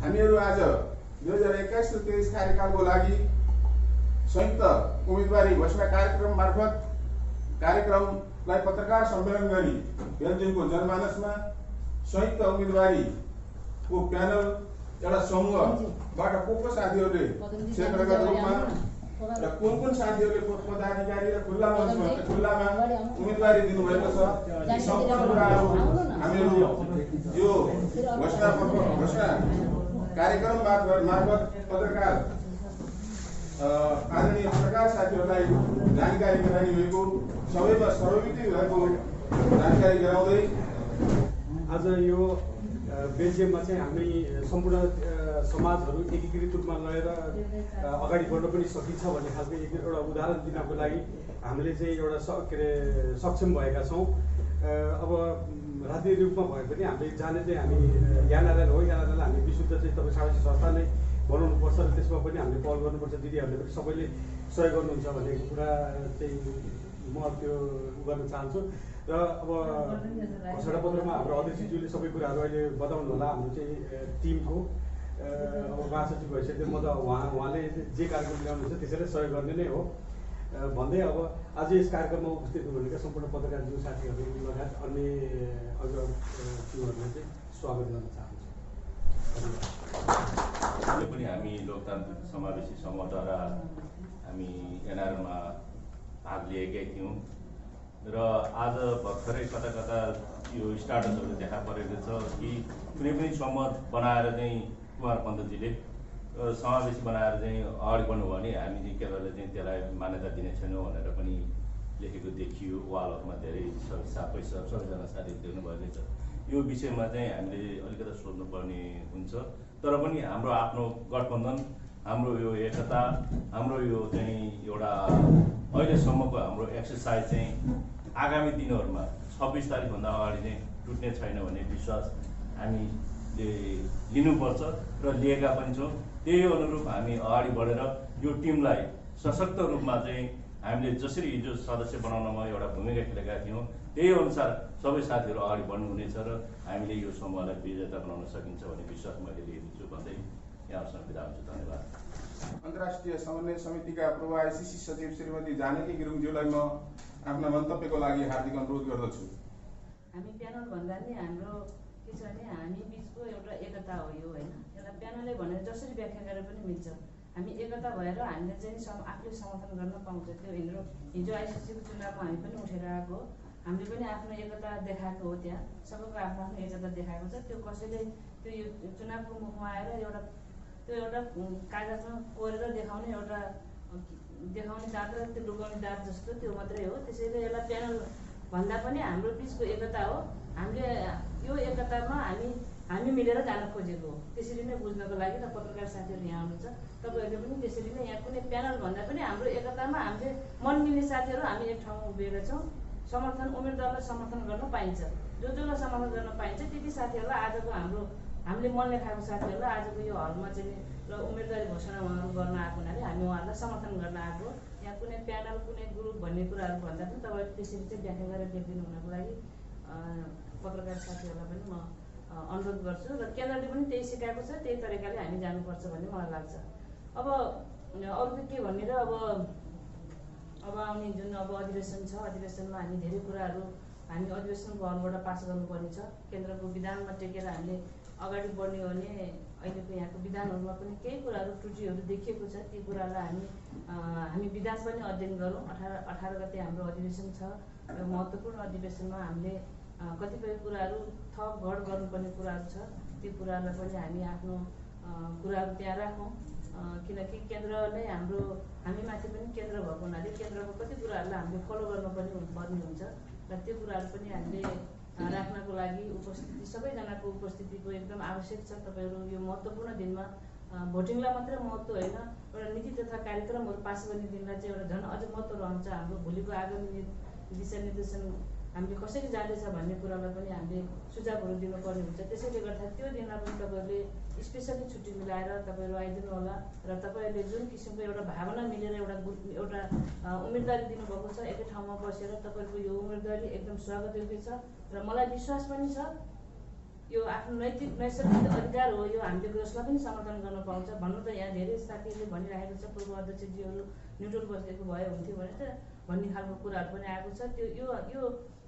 हामीहरू आज 2021-23 कार्यकालको लागि संयुक्त उम्मेदवारी घोषणा कार्यक्रम मार्फत कार्यक्रमलाई पत्रकार सम्मेलन गरी बेल्जियमको जनमानसमा संयुक्त उम्मेदवारीको प्यानल एउटा समूहबाट को साथीहरूले क्षेत्रगत रूपमा र कुन साथीहरूले पदाधिकारी र खुल्लामा उम्मेदवारी दिनुभएको छ यी सम्पूर्ण कुराहरू हामीहरू यो घोषणा कार्यक्रम मार्फत पत्रकार आदरणीय पत्रकार साथीहरूलाई जानकारी गराइने भएको सबैमा सर्वमिति भएको जानकारी गराउँदै आज यो बेल्जियममा चाहिँ हामी सम्पूर्ण समाजहरू एकीकृत रूपमा लगेर अगाडि बढ्न पनि सकिन्छ भन्ने खालको एउटा उदाहरण दिनको लागि हामीले चाहिँ एउटा के अरे सक्षम भएका छौँ। अब राजनीतिक रूपमा भए पनि हामीले जाने चाहिँ हामी एनआरएल हो, एनआरएल हामी विशुद्ध चाहिँ तपाईँ सामाजिक संस्था नै बनाउनुपर्छ र त्यसमा पनि हामीले पहल गर्नुपर्छ। दिदीहरूले पनि सबैले सहयोग गर्नुहुन्छ भन्ने कुरा चाहिँ म त्यो गर्न चाहन्छु। र अब घोषणा पत्रमा हाम्रो अध्यक्षज्यूले सबै कुराहरू अहिले बताउनु होला। हाम्रो चाहिँ टिमको अब महासचिव भइसक्यो, म त उहाँले जे कार्यक्रम ल्याउनुहुन्छ त्यसैले सहयोग गर्ने नै हो भन्दै अब आज यस कार्यक्रममा उपस्थित हुनुहुनेका सम्पूर्ण पत्रकारज्यू साथीहरू लगायत अन्य अभिभावकज्यूहरूलाई चाहिँ स्वागत गर्न चाहन्छु। पनि हामी लोकतान्त्रिक समावेशी समूहद्वारा हामी एनआरएलमा भाग लिएकै थियौँ र आज भर्खरै कता कता यो स्टाटसहरू देखा परेको छ कि कुनै पनि समूह बनाएर चाहिँ कुमार पन्तजीले समावेशी बनाएर चाहिँ अगाडि बढ्नुभयो भने हामी चाहिँ केन्द्रले चाहिँ त्यसलाई मान्यता दिने छैनौँ भनेर पनि लेखेको देखियो। वालहरूमा धेरै सबैजना साथीहरू देख्नुभएको छ। यो विषयमा चाहिँ हामीले अलिकति सोध्नुपर्ने हुन्छ। तर पनि हाम्रो आफ्नो गठबन्धन, हाम्रो यो एकता, हाम्रो यो चाहिँ एउटा अहिलेसम्मको हाम्रो एक्सर्साइज चाहिँ आगामी दिनहरूमा 26 तारिकभन्दा अगाडि चाहिँ टुट्ने छैन भन्ने विश्वास हामीले लिनुपर्छ र लिएका पनि छौँ। त्यही अनुरूप हामी अगाडि बढेर यो टिमलाई सशक्त रूपमा चाहिँ हामीले जसरी हिजो सदस्य बनाउनमा एउटा भूमिका खेलेका थियौँ त्यही अनुसार सबै साथीहरू अगाडि बढ्नुहुनेछ र हामीले यो समूहलाई विजेता बनाउन सकिन्छ भन्ने विश्वास मैले लिएको छु भन्दै यहाँसँग बिदा हुन्छु। धन्यवाद। अन्तर्राष्ट्रिय समन्वय समितिका पूर्व आइसिसी सचिव श्रीमती जानकी गुरुङज्यूलाई म आफ्ना मन्तव्यको लागि हार्दिक अनुरोध गर्दछु। हामी प्यानल भन्दा नि हाम्रो के छ भने हामी बिचको एउटा एकता हो यो होइन। यसलाई प्यानलै भनेर जसरी व्याख्या गरेर पनि मिल्छ। हामी एकता भएर हामीले चाहिँ आफूले समर्थन गर्न पाउँछ। त्यो हिजो आइसिसीको चुनावमा हामी पनि उठेर आएको हो, हामीले पनि आफ्नो एकता देखाएको हो। त्यहाँ सबैको आफ्नो आफ्नो एकता देखाएको छ। त्यो कसैले त्यो चुनावको मुखमा आएर त्यो एउटा कागजमा कोरेर देखाउने दाँत र त्यो लुकाउने दाँत जस्तो त्यो मात्रै हो। त्यसैले यसलाई प्यानल भन्दा पनि हाम्रो बिचको एकता हो। हामीले यो एकतामा हामी मिलेर जान खोजेको हो। त्यसरी नै बुझ्नको लागि र पत्रकार साथीहरू यहाँ आउनुहुन्छ, तपाईँहरूले पनि त्यसरी नै यहाँ कुनै प्यानल भन्दा पनि हाम्रो एकतामा हामीले मन मिल्ने साथीहरू हामी एक ठाउँमा उभिएका छौँ। उम्मेदवारलाई समर्थन गर्न पाइन्छ, जसलाई समर्थन गर्न पाइन्छ त्यति साथीहरूलाई आजको हामीले मन लेखाएको साथीहरूलाई आजको यो हलमा चाहिँ र उम्मेदवारी घोषणा उहाँहरू गर्न आएको हुनाले हामी उहाँहरूलाई समर्थन गर्न आएको। यहाँ कुनै प्यानल कुनै ग्रुप भन्ने कुराहरू भन्दा पनि तपाईँहरूले त्यसरी चाहिँ व्याख्या गरेर लेखिदिनु हुनको लागि पत्रकार साथीहरूलाई पनि म अनुरोध गर्छु र केन्द्रले पनि त्यही सिकाएको छ। त्यही तरिकाले हामी जानुपर्छ भन्ने मलाई लाग्छ। अब अरू त के भन्ने र अब आउने जुन अधिवेशन छ, अधिवेशनमा हामी धेरै कुराहरू हामी अधिवेशनको हलबाट पास गर्नुपर्ने छ। केन्द्रको विधानमा टेकेर हामीले अगाडि बढ्ने हो भने अहिलेको यहाँको विधानहरूमा पनि केही कुराहरू त्रुटिहरू देखिएको छ। ती कुरालाई हामी विधान पनि अध्ययन गरौँ। 18 गते हाम्रो अधिवेशन छ र महत्त्वपूर्ण अधिवेशनमा हामीले कतिपय कुराहरू थप घट गर्नुपर्ने कुराहरू छ। त्यो कुराहरूलाई पनि हामी आफ्नो कुराहरू त्यहाँ राखौँ। किनकि केन्द्र नै हामीमाथि पनि केन्द्र भएको हुनाले केन्द्रको कति कुराहरूलाई हामीले फलो गर्नुपर्ने हुन्छ र त्यो कुराहरू पनि हामीले राख्नको लागि सबैजनाको उपस्थितिको एकदम आवश्यक छ। तपाईँहरू यो महत्त्वपूर्ण दिनमा भोटिङलाई मात्रै महत्त्व होइन, एउटा नीति तथा कार्यक्रमहरू पास गर्ने दिनलाई चाहिँ एउटा झन् अझ महत्त्व रहन्छ। हाम्रो भोलिको आगामी दिशानिर्देशन हामीले कसरी जाँदैछ भन्ने कुरालाई पनि हामीले सुझावहरू दिनुपर्ने हुन्छ। त्यसैले गर्दा त्यो दिनमा पनि तपाईँहरूले स्पेसली छुट्टी मिलाएर तपाईँहरू आइदिनु होला र तपाईँहरूले जुन किसिमको एउटा भावना मिलेर एउटा उम्मेदवारी दिनुभएको छ एकै ठाउँमा बसेर तपाईँहरूको यो उम्मेदवारी एकदम स्वागतयोग्य छ र मलाई विश्वास पनि छ यो आफ्नो नैसर्गिक अधिकार हो, यो हामीले जसलाई पनि समर्थन गर्न पाउँछ भन्नु त यहाँ धेरै साथीहरूले भनिरहेको छ। पूर्व अध्यक्षजीहरू न्युट्रल बसेको भए हुन्थ्यो भने त भन्ने खालको कुराहरू पनि आएको छ। त्यो यो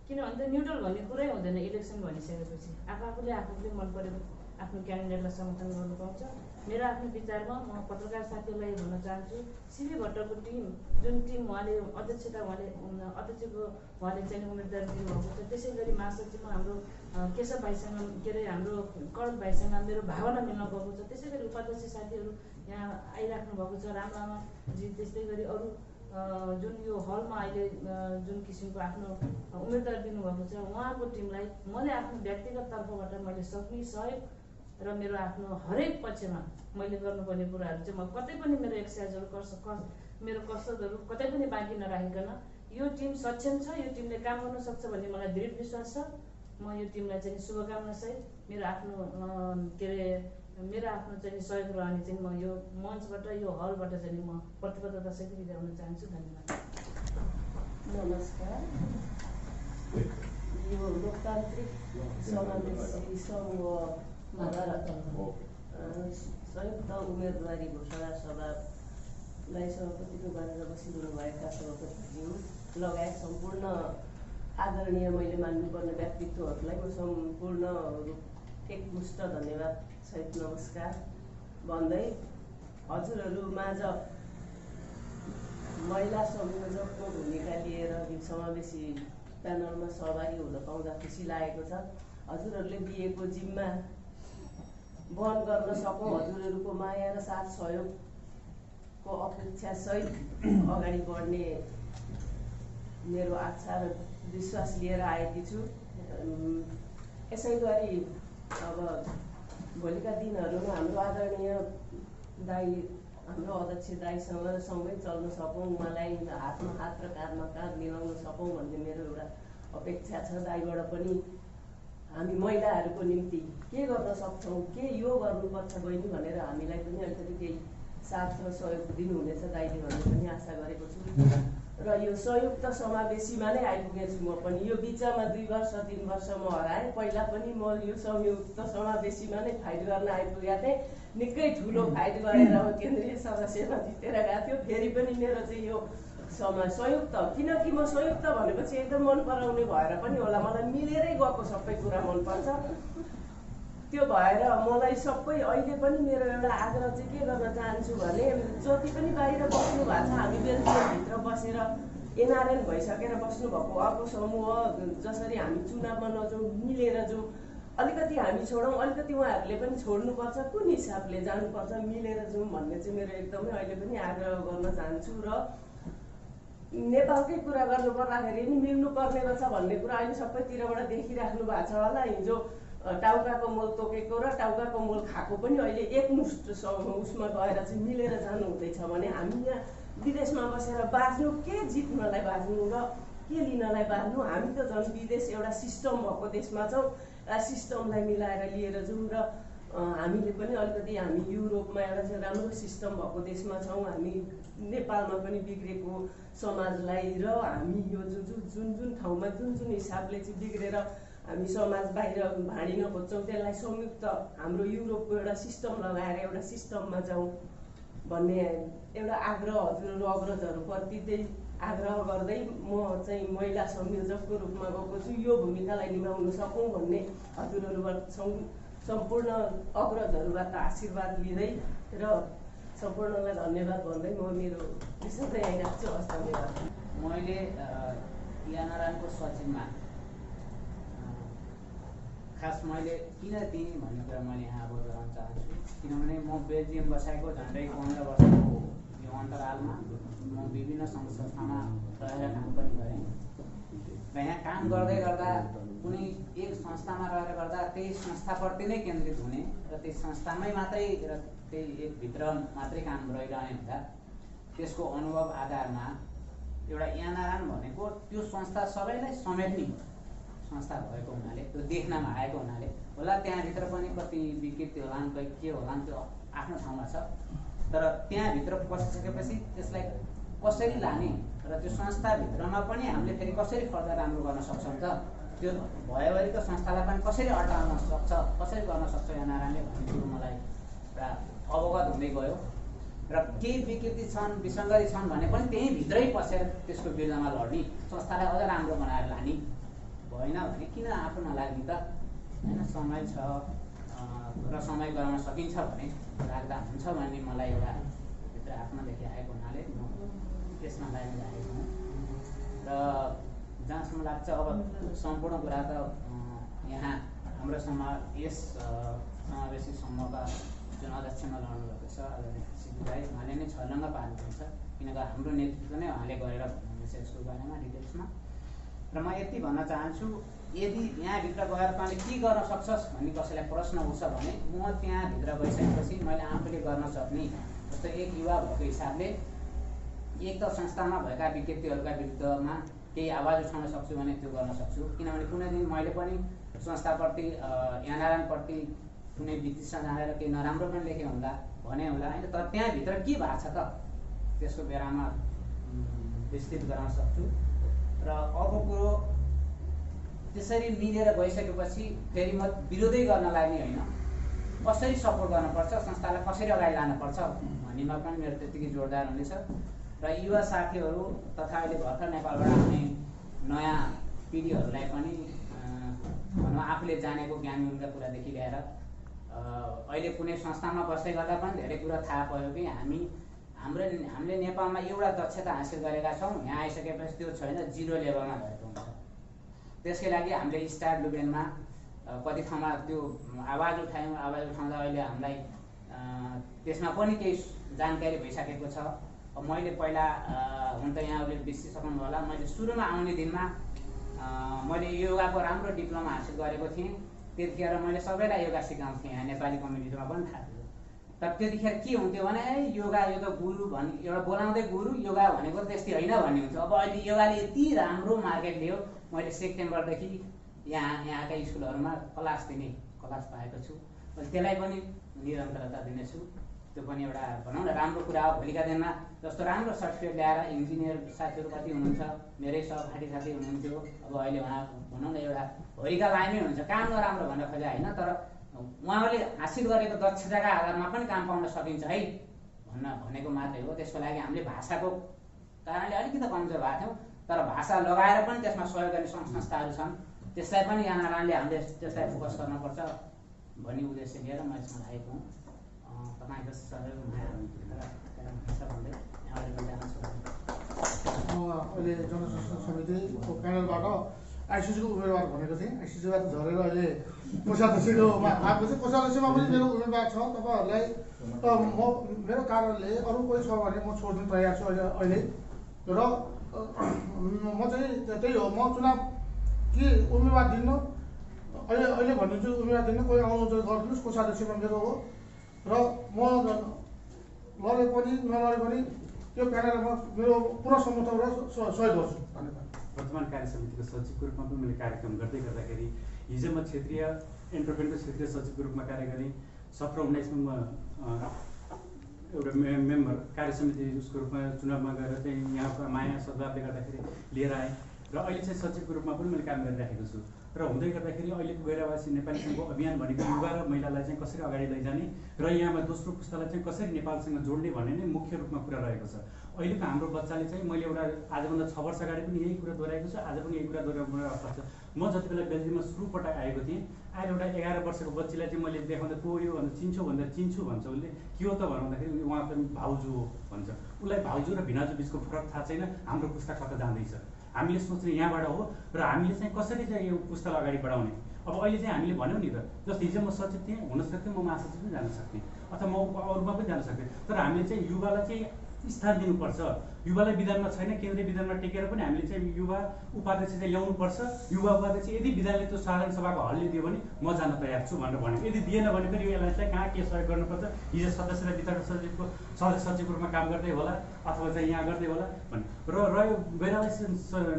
किन भन्दा न्युट्रल भन्ने कुरै हुँदैन। इलेक्सन भनिसकेपछि आफूले मन परेको आफ्नो क्यान्डिडेटलाई समर्थन गर्नु पाउँछ। मेरो आफ्नो विचारमा म पत्रकार साथीहरूलाई भन्न चाहन्छु, सिबी भट्टको टिम जुन टिम उहाँले अध्यक्षको उहाँले चाहिँ उम्मेदवार दिनुभएको छ, त्यसै गरी महासचिवमा हाम्रो केशव भाइसँग के अरे हाम्रो करण भाइसँग मेरो भावना मिल्न गएको छ। त्यसै गरी उपाध्यक्ष साथीहरू यहाँ आइराख्नु भएको छ, रामलामाजी, त्यस्तै गरी अरू जुन यो हलमा अहिले जुन किसिमको आफ्नो उम्मेदवार दिनुभएको छ उहाँको टिमलाई मैले आफ्नो व्यक्तिगत तर्फबाट मैले सक्ने सहयोग र मेरो आफ्नो हरेक पक्षमा मैले गर्नुपर्ने कुराहरू चाहिँ म कतै पनि मेरो एक्सर्साइजहरू मेरो कसरतहरू कतै पनि बाँकी नराखिकन यो टिम सक्षम छ, यो टिमले काम गर्न सक्छ भन्ने मलाई दृढ विश्वास छ। म यो टिमलाई चाहिँ शुभकामना सहित मेरो आफ्नो मेरो आफ्नो चाहिँ सहयोग रहने चाहिँ म यो मञ्चबाट यो हलबाट चाहिँ म प्रतिबद्धता सहित बिदा हुन चाहन्छु। धन्यवाद। नमस्कार। यो लोकतान्त्रिक समावेशी समूहमा संयुक्त उम्मेदवारी घोषणा सभालाई सभापतित्व गरेर बसिरहनुभएका सभापतिज्यू लगायत सम्पूर्ण आदरणीय मैले मान्नुपर्ने व्यक्तित्वहरूलाई म सम्पूर्ण एकमुष्ट धन्यवाद सहित नमस्कार भन्दै हजुरहरू माझ महिला संयोजकको भूमिका लिएर यो समावेशी प्यानलमा सहभागी हुन पाउँदा खुसी लागेको छ। हजुरहरूले दिएको जिम्मा वहन गर्न सकौँ, हजुरहरूको माया र साथ सहयोगको अपेक्षा सहित अगाडि बढ्ने मेरो आशा र विश्वास लिएर आएकी छु। यसै गरी अब भोलिका दिनहरूमा हाम्रो आदरणीय दाई हाम्रो अध्यक्ष दाईसँग सँगै चल्न सकौँ, उहाँलाई हातमा हात र काँधमा काँध मिलाउन सकौँ भन्ने मेरो एउटा अपेक्षा छ। दाईबाट पनि हामी महिलाहरूको निम्ति के गर्न सक्छौँ, के यो गर्नुपर्छ बहिनी भनेर हामीलाई पनि अलिकति केही साथ र सहयोग दिनुहुनेछ दाइले भन्ने पनि आशा गरेको छु। र यो संयुक्त समावेशीमा नै आइपुगेछु म पनि। यो बिचमा 2 वर्ष 3 वर्ष म हराएँ। पहिला पनि म यो संयुक्त समावेशीमा नै फाइट गर्न आइपुगेका थिएँ। निकै ठुलो फाइट गरेर केन्द्रीय सदस्यमा जितेर गएको थियो। फेरि पनि मेरो चाहिँ यो संयुक्त, किनकि म संयुक्त भनेपछि एकदम मन पराउने भएर पनि होला, मलाई मिलेरै गएको सबै कुरा मनपर्छ। त्यो भएर मलाई सबै अहिले पनि मेरो एउटा आग्रह चाहिँ के गर्न चाहन्छु भने जति पनि बाहिर बस्नु भएको छ, हामी बेल्जियमभित्र बसेर एनआरएन भइसकेर बस्नुभएको अर्को समूह जसरी हामी चुनावमा नजाउँ, मिलेर जाउँ, अलिकति हामी छोडौँ, अलिकति उहाँहरूले पनि छोड्नुपर्छ, कुन हिसाबले जानुपर्छ, मिलेर जाउँ भन्ने चाहिँ मेरो एकदमै अहिले पनि आग्रह गर्न चाहन्छु। र नेपालकै कुरा गर्नु पर्दाखेरि नि मिल्नुपर्ने रहेछ भन्ने कुरा अहिले सबैतिरबाट देखिराख्नु भएको छ होला। हिजो टाउकाको मोल तोकेको र टाउकाको मोल खाएको पनि अहिले एकमुष्ट उसमा गएर चाहिँ मिलेर जानु हुँदैछ भने हामी यहाँ विदेशमा बसेर बाँच्नु, के जित्नलाई बाँच्नु र के लिनलाई बाँच्नु। हामी त झन् विदेश एउटा सिस्टम भएको देशमा छौँ, सिस्टमलाई मिलाएर लिएर जाउँ। र हामीले पनि अलिकति हामी युरोपमा एउटा चाहिँ राम्रो सिस्टम भएको देशमा छौँ, हामी नेपालमा पनि बिग्रेको समाजलाई र हामी यो जुन ठाउँमा जुन हिसाबले चाहिँ बिग्रेर हामी समाज बाहिर भाँडिन खोज्छौँ, त्यसलाई संयुक्त हाम्रो युरोपको एउटा सिस्टम लगाएर एउटा सिस्टममा जाउँ भन्ने एउटा आग्रह हजुरहरू अग्रजहरूप्रति त्यही आग्रह गर्दै म चाहिँ महिला संयोजकको रूपमा गएको छु। यो भूमिकालाई निभाउन सकौँ भन्ने हजुरहरूबाट सम्पूर्ण अग्रजहरूबाट आशीर्वाद लिँदै र सम्पूर्णलाई धन्यवाद भन्दै म मेरो विषय यहीँ राख्छु। हस्, धन्यवाद। मैले एनआरएनको सचिवमा खास मैले किन दिएँ भन्ने कुरा मैले यहाँ अवगत गराउन चाहन्छु। किनभने म बेल्जियम बसाएको झन्डै 15 वर्षको यो अन्तरालमा म विभिन्न संस्थामा रहेर काम पनि गरेँ र यहाँ काम गर्दै गर्दा कुनै एक संस्थामा रहेर गर्दा त्यही संस्थाप्रति नै केन्द्रित हुने र त्यही संस्थामै मात्रै र त्यही एकभित्र मात्रै काम गरिरहने हुँदा त्यसको अनुभव आधारमा एउटा एनआरएन भनेको त्यो संस्था सबैलाई समेट्ने संस्था भएको हुनाले, त्यो देख्नमा आएको हुनाले होला त्यहाँभित्र पनि कति विकृति होलान्, के होलान्, त्यो आफ्नो ठाउँमा छ। तर त्यहाँभित्र पसिसकेपछि त्यसलाई कसरी लाने र त्यो संस्थाभित्रमा पनि हामीले फेरि कसरी फर्दर राम्रो गर्न सक्छौँ त त्यो भयोभरि त संस्थालाई पनि कसरी अड्काउन सक्छ, कसरी गर्न सक्छ एनआरएमले भन्ने कुरो मलाई एउटा अवगत हुँदै गयो र केही विकृति छन्, विसङ्गति छन् भने पनि त्यही भित्रै पसेर त्यसको विरुद्धमा लड्ने, संस्थालाई अझ राम्रो बनाएर लाने भएन भने किन आफू नलाग्ने त होइन। समय छ र समय गराउन सकिन्छ भने राख्दा हुन्छ भन्ने मलाई एउटा भित्र आत्मादेखि आएको हुनाले म त्यसमा लागिरहेको हुँ। र जहाँसम्म लाग्छ अब सम्पूर्ण कुरा त यहाँ हाम्रो यस समावेशी समूहका जुन अध्यक्षमा लड्नुभएको छ आदरणीय सिद्धि भाइ, उहाँले नै छर्लङ्ग पार्नुहुन्छ, किनकि हाम्रो नेतृत्व नै उहाँले गरेर भन्नुहुन्छ यसको बारेमा डिटेल्समा। र म यति भन्न चाहन्छु, यदि यहाँभित्र गएर तँले के गर्न सक्छस् भन्ने कसैलाई प्रश्न उठ्छ भने म त्यहाँभित्र गइसकेपछि मैले आफूले गर्न सक्ने, जस्तो एक युवा भएको हिसाबले एक त संस्थामा भएका विकृतिहरूका विरुद्धमा केही आवाज उठाउन सक्छु भने त्यो गर्न सक्छु। किनभने कुनै दिन मैले पनि संस्थाप्रति एनआरएमप्रति कुनै विकृतिमा जानेर केही नराम्रो पनि लेखेँ होला भने होला होइन, तर त्यहाँभित्र के भएको छ त त्यसको बेलामा विस्तृत गराउन सक्छु। र अर्को कुरो, त्यसरी मिलेर गइसकेपछि फेरि म विरोधै गर्न लाग्ने होइन, कसरी सपोर्ट गर्नुपर्छ, संस्थालाई कसरी अगाडि लानुपर्छ भन्नेमा पनि मेरो त्यतिकै जोडदार हुनेछ। र युवा साथीहरू तथा अहिले भर्खर नेपालबाट आउने नयाँ पिँढीहरूलाई पनि भनौँ आफूले जानेको ज्ञानका कुरादेखि लिएर अहिले कुनै संस्थामा बस्दै गर्दा पनि धेरै कुरा थाहा पायो कि हामीले नेपालमा एउटा दक्षता हासिल गरेका छौँ, यहाँ आइसकेपछि त्यो छैन, 0 लेभलमा भएको हुन्छ। त्यसकै लागि हामीले स्टार लुबेनमा कति ठाउँमा त्यो आवाज उठायौँ, आवाज उठाउँदा अहिले हामीलाई त्यसमा पनि केही जानकारी भइसकेको छ। मैले पहिला हुन त यहाँहरूले बिर्सिसक्नु होला, मैले सुरुमा आउने दिनमा मैले योगाको राम्रो डिप्लोमा हासिल गरेको थिएँ। त्यतिखेर मैले सबैलाई योगा सिकाउँथेँ, यहाँ नेपाली कम्युनिटीमा पनि थाहा थियो। तर त्यतिखेर के हुन्थ्यो भने योगा यो त गुरु भन्ने एउटा बोलाउँदै गुरु, योगा भनेको त्यस्तै होइन भन्ने हुन्थ्यो। अब अहिले योगाले यति राम्रो मार्केट लियो, मैले सेप्टेम्बरदेखि यहाँका स्कुलहरूमा क्लास पाएको छु। त्यसलाई पनि निरन्तरता दिनेछु। त्यो पनि एउटा भनौँ न राम्रो कुरा हो। भोलिका दिनमा जस्तो राम्रो सर्टिफिकेट ल्याएर इन्जिनियर साथीहरू कति हुनुहुन्छ, मेरै सहपाठी साथी हुनुहुन्थ्यो, अब अहिले उहाँ भनौँ न एउटा भोलिका लाइनमै हुनुहुन्छ, काम नराम्रो भनेर खोजे होइन, तर उहाँहरूले हासिल गरेको दक्षताका आधारमा पनि काम पाउन सकिन्छ है भनेको मात्रै हो। त्यसको लागि हामीले भाषाको कारणले अलिकति कमजोर भएको थियौँ, तर भाषा लगाएर पनि त्यसमा सहयोग गर्ने संस्थाहरू छन्, त्यसलाई पनि एनआरएमले हामीले त्यसलाई फोकस गर्नुपर्छ भन्ने उद्देश्य लिएर म यसमा लागेको हुँ। तपाईँको सहयोग भन्दै यहाँबाट पनि जान सक्छु। अहिले जनस्वास्थ्य समितिको प्यानलबाट आइसिसीको उम्मेदवार भनेको थिएँ, आइसिसीबाट झरेर अहिले कोषाध्यक्षकोमा आएको चाहिँ कोषाध्यक्षमा पनि मेरो उम्मेदवार छ। तपाईँहरूलाई म मेरो कारणले अरू कोही छ भने म छोड्नु तयार छु अहिले। र म चाहिँ त्यही हो, म चुनाव के उम्मेदवार दिन्न, अहिले भनिदिन्छु उम्मेदवार दिन्न, कोही आउनु गरिदिनुहोस्, कोषाध्यक्षमा मेरो हो। र म लडे पनि नलडे पनि त्यो प्यानलमा मेरो पुरा समर्थन र सहयोग गर्छु। धन्यवाद। वर्तमान कार्य समितिको सचिवको रूपमा पनि मैले कार्यक्रम गर्दाखेरि हिजो म क्षेत्रीय एन्टरप्रेन्योर क्षेत्रीय सचिवको रूपमा कार्य गरेँ। 17-19मा म एउटा मेम्बर कार्य समिति उसको रूपमा चुनावमा गएर चाहिँ यहाँको माया सद्भावले गर्दाखेरि लिएर आएँ र अहिले चाहिँ सचिवको रूपमा पनि मैले काम गरिराखेको छु। र हुँदै गर्दाखेरि अहिलेको गैरावासी नेपाली सङ्घको अभियान भनेको युवा र महिलालाई चाहिँ कसरी अगाडि लैजाने र यहाँमा दोस्रो पुस्तालाई चाहिँ कसरी नेपालसँग जोड्ने भन्ने नै मुख्य रूपमा कुरा रहेको छ। अहिलेको हाम्रो बच्चाले चाहिँ मैले एउटा आजभन्दा 6 वर्ष अगाडि पनि यही कुरा दोहोऱ्याएको छु, आज पनि यही कुरा दोहोऱ्याउनु पर्छ। म जति बेला बेल्जियममा सुरुपटक आएको थिएँ, आएर एउटा 11 वर्षको बच्चीलाई चाहिँ मैले देखाउँदा को यो भन्दा चिन्छु भन्दा चिन्छु भन्छ उसले, के हो त भन्दाखेरि उहाँ पनि भाउजू हो भन्छ। उसलाई भाउजू र भिनाजु बिचको फरक थाहा छैन, हाम्रो पुस्ता कता जाँदैछ। हामीले सोच्ने यहाँबाट हो र हामीले चाहिँ कसरी चाहिँ यो पुस्तालाई अगाडि बढाउने। अब अहिले चाहिँ हामीले भन्यौँ नि त, जस्तो हिजो म सचिव थिएँ, हुनसक्थ्यो म महासचिव पनि जान सक्थेँ अथवा म अरूमा पनि जान सक्थेँ, तर हामीले चाहिँ युवालाई चाहिँ स्थान दिनुपर्छ। युवालाई विधानमा छैन, केन्द्रीय विधानमा टेकेर पनि हामीले चाहिँ युवा उपाध्यक्ष चाहिँ ल्याउनुपर्छ। युवा उपाध्यक्ष यदि विधानले त्यो साधारण सभाको हलले दियो भने म जान तयार छु भनेर भन्यो। यदि दिएन भने फेरि यो एलायन्सलाई कहाँ के सहयोग गर्नुपर्छ, हिजो सदस्य र वितरण सचिवको सचिवको रूपमा काम गर्दै होला अथवा चाहिँ यहाँ गर्दै होला भन्ने। र रह्यो गैरावासी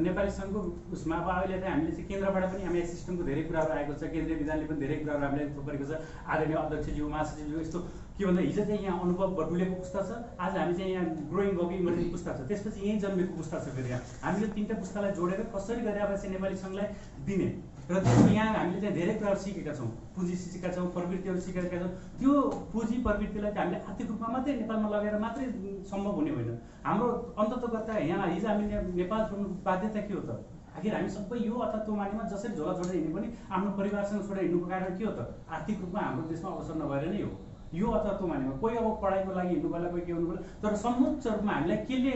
नेपाली सङ्घको उसमा अब अहिले चाहिँ हामीले चाहिँ केन्द्रबाट पनि एमआई सिस्टमको धेरै कुराहरू आएको छ, केन्द्रीय विधानले पनि धेरै कुराहरू हामीले थोपरेको छ। आदरणीय अध्यक्षज्यू महासचिवज्यू यस्तो के भन्दा हिजो चाहिँ यहाँ अनुभव बटुलेको पुस्ता छ, आज हामी चाहिँ यहाँ ग्रोइङ गएको इमर्जिङ पुस्ता छ, त्यसपछि यहीँ जन्मेको पुस्ता छ। फेरि हामीले 3टा पुस्तालाई जोडेर कसरी गैरावासी नेपाली सङ्घलाई दिने र त्यसमा यहाँ हामीले चाहिँ धेरै कुराहरू सिकेका छौँ, पुँजी सिकेका छौँ, प्रवृत्तिहरू सिकेका छौँ। त्यो पुँजी प्रवृत्तिलाई चाहिँ हामीले आर्थिक रूपमा मात्रै नेपालमा लगेर मात्रै सम्भव हुने होइन। हाम्रो अन्ततगत यहाँ हिजो हामीले नेपाल छोड्नु बाध्यता के हो त? आखिर हामी सबै यो अथवा त्यो मानेमा जसरी झोला छोडेर हिँड्ने पनि आफ्नो परिवारसँग छोडेर हिँड्नुको कारण के हो त? आर्थिक रूपमा हाम्रो देशमा अवसर नभएर नै हो। यो अथवा त्यो मानेमा कोही अब पढाइको लागि हिँड्नु पर्ला, कोही के हुनु पर्ला, तर सम्मुच रूपमा हामीलाई केले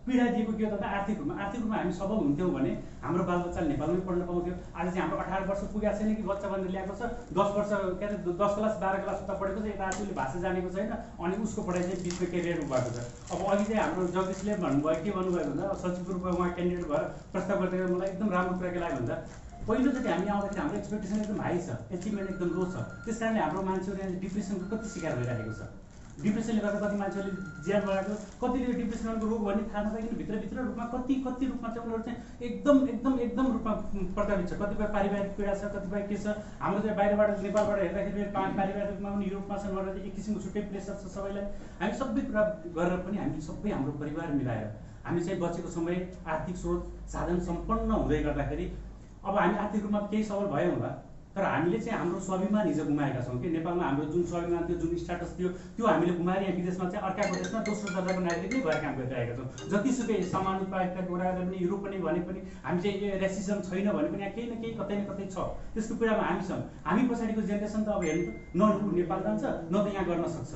पीडा दिएको के हो त? आर्थिक रूपमा हामी सबल हुन्थ्यौँ भने हाम्रो बालबच्चाले नेपालमै पढ्न पाउँथ्यो। आज चाहिँ हाम्रो 18 वर्ष पुगेको छैन कि बच्चा भनेर ल्याएको छ, 10 वर्ष के अरे 10 क्लास 12 क्लास उता पढेको छ, यता आफूले भाषा जानेको छैन, अनि उसको पढाइ चाहिँ बिचमा केरियर भएको छ। अब अघि चाहिँ हाम्रो जगदीशले भन्नुभयो, के भन्नुभयो भन्दा सचिव रूपमा उहाँ क्यान्डिडेट भएर प्रस्ताव गर्दै मलाई एकदम राम्रो कुरा के लाग्यो भन्दा पहिलोचोटि हामी आउँदाखेरि हाम्रो एक्सपेक्टेसन एकदम हाई छ, एचिभमेन्ट एकदम लो छ। त्यस कारणले हाम्रो मान्छेहरू यहाँ डिप्रेसनको कति शिकार भइरहेको छ। डिप्रेसनले गर्दा कति मान्छेहरूले ज्यान बनाएको, कतिले डिप्रेसनको रोग भन्ने थाहा नपाइकन भित्र रूपमा कति रूपमा चाहिँ उनीहरू चाहिँ एकदम रूपमा प्रभावित छ। कतिपय पारिवारिक पीडा छ, कतिपय के छ। हाम्रो चाहिँ बाहिरबाट नेपालबाट हेर्दाखेरि पारिवारिक रूपमा पनि युरोपमा छन् भनेर एक किसिमको छुट्टै प्रेसर छ सबैलाई। हामी सबै कुरा गरेर पनि हामी सबै हाम्रो परिवार मिलाएर हामी चाहिँ बचेको समय आर्थिक स्रोत साधन सम्पन्न हुँदै गर्दाखेरि अब हामी आर्थिक रूपमा केही सबल भयौँ होला, तर हामीले चाहिँ हाम्रो स्वाभिमान हिजो गुमाएका छौँ कि नेपालमा हाम्रो जुन स्वाभिमान थियो, जुन स्ट्याटस थियो, त्यो हामीले गुमाएर यहाँ विदेशमा चाहिँ अर्काको देशमा दोस्रो दर्जाको नागरिक नै भएर काम गरिरहेका छौँ। जतिसुकै समानुपातिकताको कुरा गर्दा पनि युरोप पनि भने पनि हामी चाहिँ रेसिजम छैन भने पनि यहाँ केही न केही कतै न कतै छ। त्यसको कुरामा हामी छौँ। हामी पछाडिको जेनेरेसन त अब हेर्नु न नेपाल जान्छ न त यहाँ गर्न सक्छ।